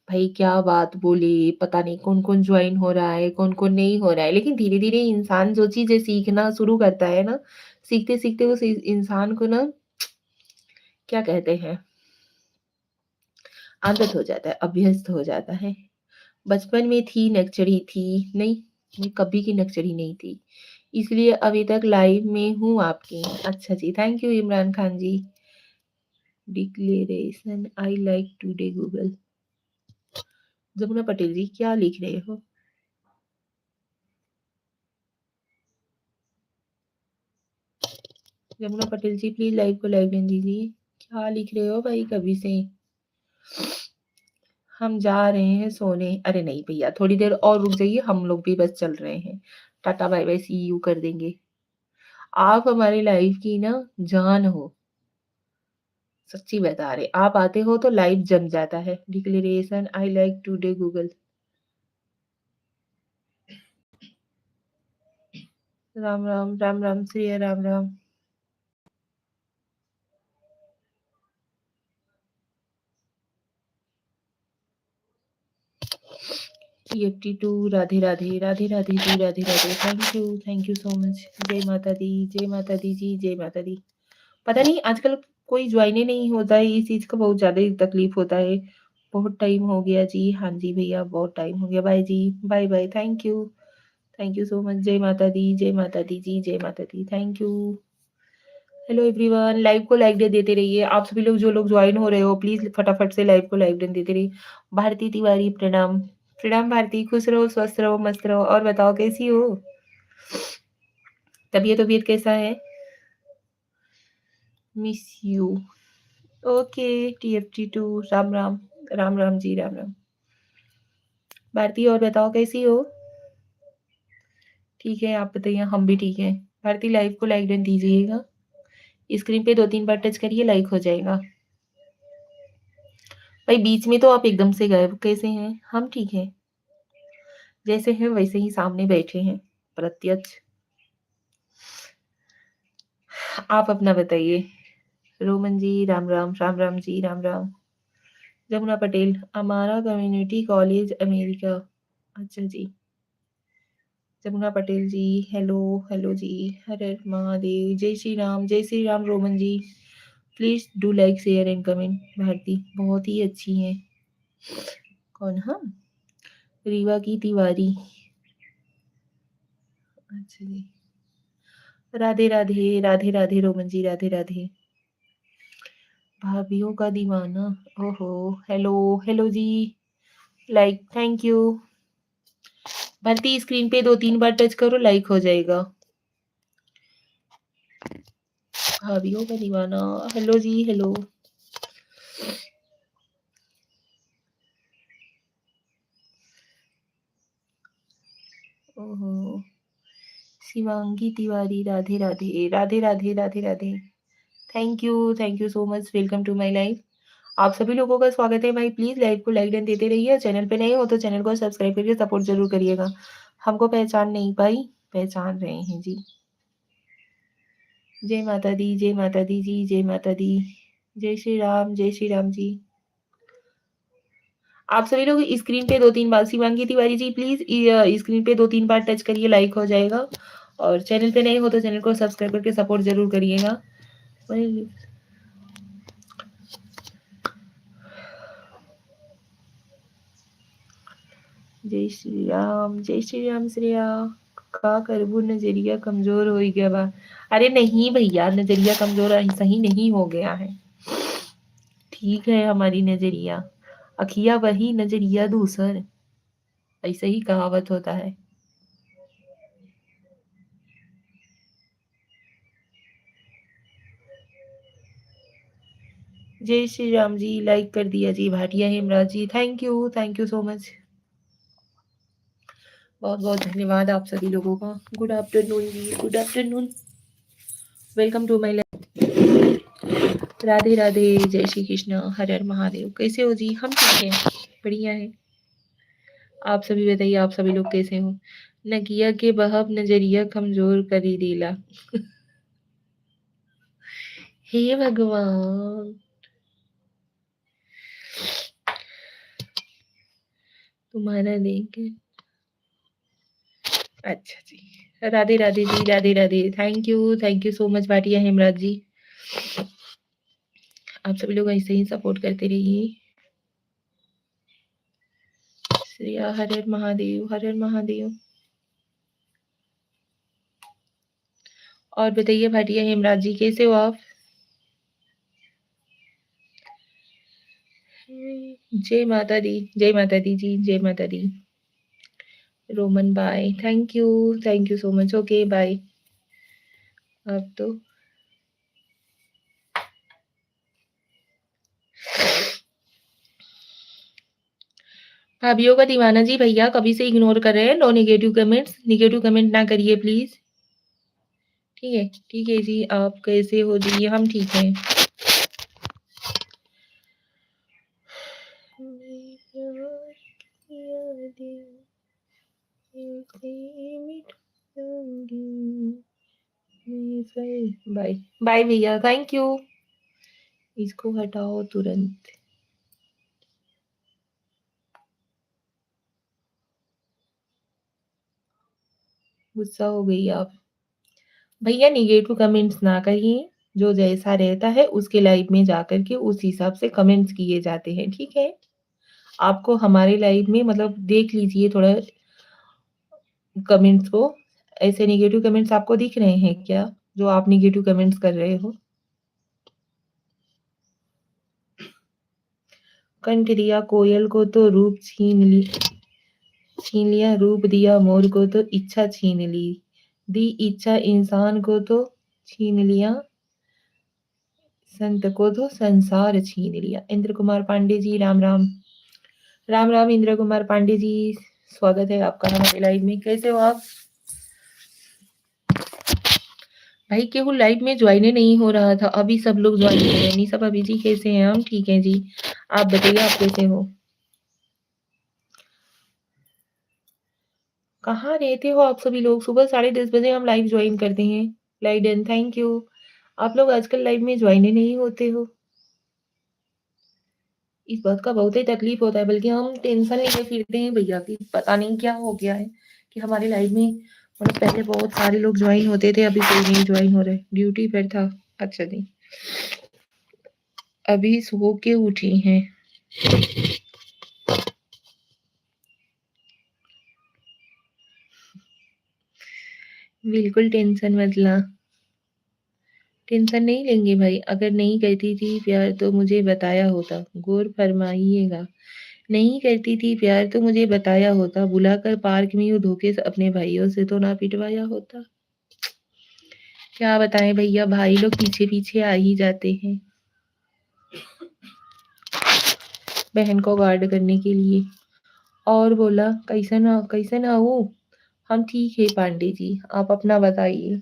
भाई क्या बात बोले, पता नहीं कौन कौन ज्वाइन हो रहा है कौन कौन नहीं हो रहा है। लेकिन धीरे धीरे इंसान जो चीजें सीखना शुरू करता है ना, सीखते सीखते उस इंसान को ना क्या कहते हैं, आदत हो जाता है, अभ्यस्त हो जाता है। बचपन में थी नक्सली थी नहीं, मैं कभी की नक्सली नहीं थी, इसलिए अभी तक लाइव में हूँ आपकी। अच्छा जी, thank you Imran Khan ji. Declaration I like today Google. Jamuna Patel ji क्या लिख रहे हो? जमुना पटेल जी प्लीज लाइव को लाइव दें दीजिए। क्या लिख रहे हो भाई कभी से? हम जा रहे हैं सोने। अरे नहीं भैया थोड़ी देर और रुक जाइए, हम लोग भी बस चल रहे हैं। Tata bye bye see you कर देंगे। आप हमारी लाइफ की ना जान हो, सच्ची बता रहे। आप आते हो तो लाइव जम जाता है। Declaration I like today Google. Ram Ram Ram Ram Shri Ram Ram. EFT to Radhe Radhe Radhe Radhe ji Radhe Radhe. Thank you so much. जय माता दी जय माता दी जी जय माता दी। पता नहीं आजकल कोई ज्वाइन ही नहीं होता है, इस चीज का बहुत ज्यादा ही तकलीफ होता है। बहुत टाइम हो गया जी। हाँ जी भैया बहुत टाइम हो गया। बाय जी bye bye. Thank you so much. जय माता दी जय माता दी जी जय माता दी। Thank you. Hello everyone, live को लाइक दे देते रहिए। आप सभी लोग जो लोग ज्वाइन हो रहे हो प्लीज फटाफट से लाइव को लाइक दे देते रहिए। भारती तिवारी प्रणाम। प्रणाम भारती, खुश रहो स्वस्थ रहो मस्त रहो। और बताओ कैसी हो? तबीयत तबीयत कैसा है? Miss you. Okay TFT two. Ram Ram Ram Ram ji Ram Ram. Bharti और बताओ कैसी हो? ठीक है आप बताइए, हम भी ठीक है। भारती लाइव को लाइक डन दीजिएगा। स्क्रीन पे 2-3 बार टच करिए लाइक हो जाएगा। भाई बीच में तो आप एकदम से गायब कैसे हैं? हम ठीक हैं, जैसे हैं वैसे ही सामने बैठे हैं प्रत्यक्ष। आप अपना बताइए। रोमन जी राम राम राम राम जी राम राम। जमुना पटेल हमारा कम्युनिटी कॉलेज अमेरिका। अच्छा जी। Jamuna Patel ji hello hello ji. हरे महादेव। जय Shri Ram Roman ji. Please do like share and comment. Bharti बहुत ही अच्छी हैं। कौन? हम रीवा की तिवारी। अच्छा जी। राधे राधे राधे राधे रोमन जी राधे राधे। भाभीियों का दीवाना। ओहो hello hello ji. Like thank you. Bharti screen पे 2-3 बार टच करो लाइक हो जाएगा। भाभीियों का दीवाना। हेलो जी हेलो। ओहो Shivangi Tiwari Radhe Radhe Radhe Radhe Radhe Radhe. Thank you so much. Welcome to my life. आप सभी लोगों का स्वागत है भाई। प्लीज लाइव को लाइक एंड देते रहिए। चैनल पे नए हो तो चैनल को सब्सक्राइब करके सपोर्ट जरूर करिएगा। हमको पहचान नहीं पाई, पहचान रहे हैं जी। जय माता दी जय माता दी जी जय माता दी। जय श्री राम जी। आप सभी लोग स्क्रीन पे 2-3 बार, शिवांगी तिवारी जी प्लीज स्क्रीन पे 2-3 बार टच करिए लाइक हो जाएगा। और चैनल पे नए हो तो चैनल को सब्सक्राइब करके सपोर्ट जरूर करिएगा। जय श्री राम श्रेया। का करबू नजरिया कमजोर हो गया बा। अरे नहीं भैया, नजरिया कमजोर सही नहीं हो गया है, ठीक है हमारी नजरिया। अखिया वही नजरिया दूसर, ऐसे ही कहावत होता है। जय श्री राम जी, लाइक कर दिया जी Bhatia Hemraj ji, thank you so much. बहुत बहुत धन्यवाद आप सभी लोगों का। Good afternoon ji, good afternoon, welcome to my life. Radhe Radhe, जय श्री कृष्ण, हर हर महादेव। कैसे हो जी? हम ठीक हैं, बढ़िया है। आप सभी बताइए, आप सभी लोग कैसे हो? नकिया के बहब नजरिया कमजोर करी दिला। हे भगवान, तुम्हारा देख। अच्छा जी, Radhe Radhe ji, Radhe Radhe, thank you so much Bhatia Hemraj ji. आप सभी लोग ऐसे ही सपोर्ट करते रहिए। श्रेया, हर हर महादेव, हर हर महादेव। और बताइए भाटिया हेमराज जी, कैसे हो आप? जय माता दी, जय माता दी जी, जय माता दी। Roman bye, thank you so much, okay bye. अब तो भाभीियों का दीवाना जी भैया कभी से इग्नोर कर रहे हैं। No negative comments, negative comment ना करिए प्लीज, ठीक है जी। आप कैसे हो जी? हम ठीक हैं। बाय बाय भैया, थैंक यू। इसको हटाओ तुरंत। गुस्सा हो गई आप? भैया निगेटिव कमेंट्स ना करिए, जो जैसा रहता है उसके लाइव में जाकर के उस हिसाब से कमेंट्स किए जाते हैं, ठीक है? आपको हमारे लाइव में मतलब देख लीजिए थोड़ा कमेंट्स को। ऐसे निगेटिव कमेंट्स आपको दिख रहे हैं क्या, जो आप निगेटिव कमेंट्स कर रहे हो? कंठ दिया कोयल को तो रूप छीन लिया, रूप दिया मोर को तो इच्छा छीन ली, दी इच्छा इंसान को तो छीन लिया, संत को तो संसार छीन लिया। इंद्र कुमार पांडे जी, राम राम। राम राम इंद्र कुमार पांडे जी, स्वागत है आपका हमारे लाइव में। कैसे हो आप? भाई केहू लाइव में ज्वाइन नहीं हो रहा था, अभी सब लोग ज्वाइन हो रहे हैं। निशा भाभी जी कैसे हैं? हम ठीक हैं जी, आप बताइए आप कैसे हो? कहाँ रहते हो आप सभी लोग? सुबह 10:30 बजे हम लाइव ज्वाइन करते हैं। Live done, thank you. आप लोग आजकल लाइव में ज्वाइन ही नहीं होते हो, इस बात का बहुत ही तकलीफ होता है। बल्कि हम टेंशन लेके फिरते हैं भैया कि पता नहीं क्या हो गया है कि हमारे लाइव में मतलब पहले बहुत सारे लोग ज्वाइन होते थे, अभी कोई नहीं ज्वाइन हो रहे। ड्यूटी पर था। अच्छा जी, अभी सो के उठी हैं। बिल्कुल टेंशन मत ला, टेंशन नहीं लेंगे भाई। अगर नहीं करती थी प्यार तो मुझे बताया होता, गौर फरमाइएगा। नहीं करती थी प्यार तो मुझे बताया होता, बुलाकर पार्क में यूं धोखे से अपने भाइयों से तो ना पिटवाया होता। क्या बताएं भैया, भाई लोग पीछे पीछे आ ही जाते हैं बहन को गार्ड करने के लिए। और बोला कैसन हो? हम ठीक है पांडे जी, आप अपना बताइए।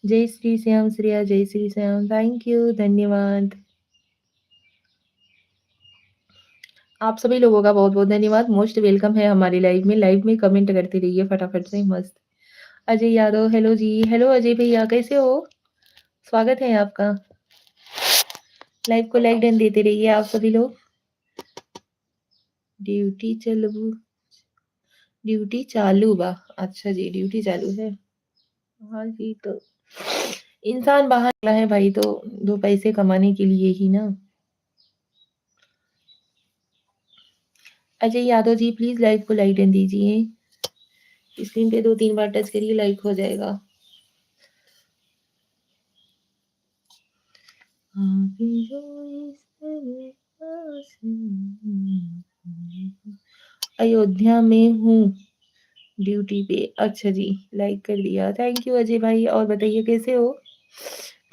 जय श्री श्याम श्रेया, जय श्री श्याम, थैंक यू, धन्यवाद। आप सभी लोगों का बहुत बहुत धन्यवाद, मोस्ट वेलकम है हमारी लाइव में कमेंट करते रहिए फटाफट से, मस्त। अजय यादव, हेलो जी, हेलो अजय भैया, कैसे हो? स्वागत है आपका। लाइव को लाइक डन देते रहिए आप सभी लोग। ड्यूटी चलू, ड्यूटी चालू बा? अच्छा जी, ड्यूटी चालू है। हाँ जी, तो इंसान बाहर निकला है भाई तो दो पैसे कमाने के लिए ही ना। अजय यादव जी प्लीज लाइव को लाइटन दीजिए। स्क्रीन पे 2-3 बार टच करिए, लाइक हो जाएगा। अयोध्या में हूँ ड्यूटी पे। अच्छा जी, लाइक कर दिया, थैंक यू अजय भाई। और बताइए कैसे हो,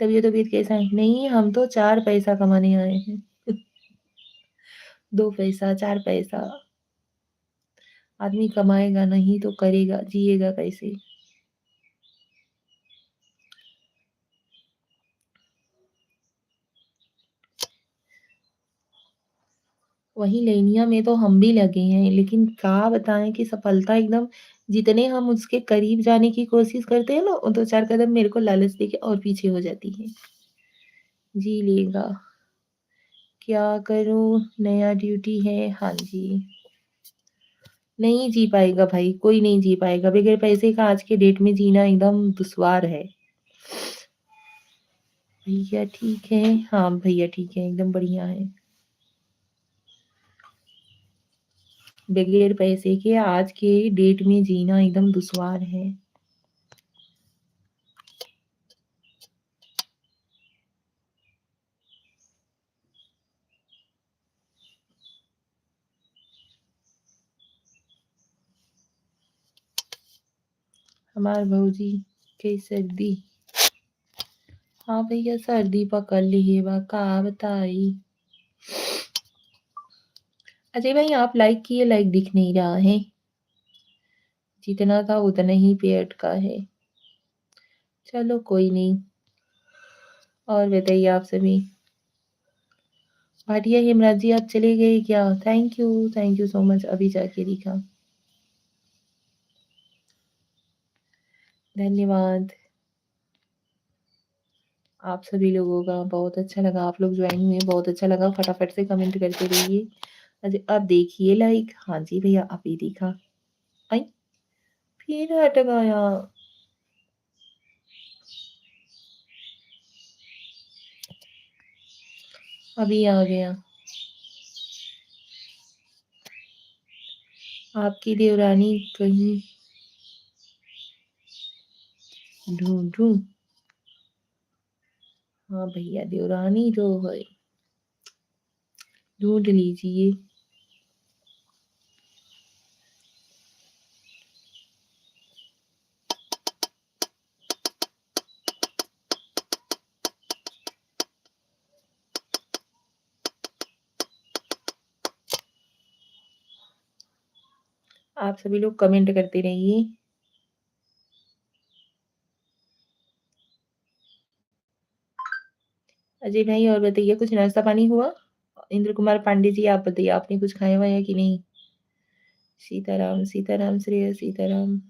तबीयत कैसा है? नहीं, हम तो 4 पैसा कमाने आए हैं। 2 पैसा 4 पैसा। आदमी कमाएगा नहीं तो करेगा, जिएगा कैसे? वही लेनिया में तो हम भी लगे हैं, लेकिन क्या बताएं कि सफलता एकदम, जितने हम उसके करीब जाने की कोशिश करते हैं ना, 2-4 कदम मेरे को लालच देके और पीछे हो जाती है। जी लेगा, क्या करूं, नया ड्यूटी है। हाँ जी, नहीं जी पाएगा भाई, कोई नहीं जी पाएगा बगैर पैसे का। आज के डेट में जीना एकदम दुश्वार है। भैया ठीक है? हाँ भैया ठीक है, एकदम बढ़िया है। बगैर पैसे के आज के डेट में जीना एकदम दुश्वार है। हमार भौजी के सर्दी, हाँ भैया सर्दी पकड़ ली है बा, का बताई। अजय भाई आप लाइक किए, लाइक दिख नहीं रहा है। जितना था उतना ही पे अटका है। चलो कोई नहीं। और बताइए आप सभी। भाटिया हेमराज जी आप चले गए क्या? थैंक यू सो मच, अभी जाके दिखा। धन्यवाद आप सभी लोगों का, बहुत अच्छा लगा आप लोग ज्वाइन हुए, बहुत अच्छा लगा। फटाफट से कमेंट करते रहिए। अजय अब देखिए लाइक, हाँ जी भैया अभी दिखा। आई फिर हट गया। अभी आ गया। आपकी देवरानी कहीं ढूंढूं? हाँ भैया देवरानी जो है ढूंढ लीजिए। आप सभी लोग कमेंट करते रहिए। अजय भाई और बताइए, कुछ नाश्ता पानी हुआ? इंद्र कुमार पांडे जी आप बताइए, आपने कुछ खाया वाया कि नहीं? सीताराम सीताराम श्रेय सीताराम।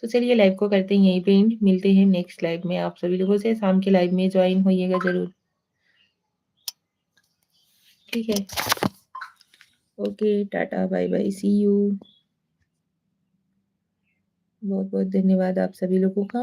तो चलिए लाइव को करते हैं यहीं पे एंड, मिलते हैं नेक्स्ट लाइव में आप सभी लोगों से। शाम के लाइव में ज्वाइन होइएगा जरूर, ठीक है? Okay tata bye bye see you. बहुत बहुत धन्यवाद आप सभी लोगों का।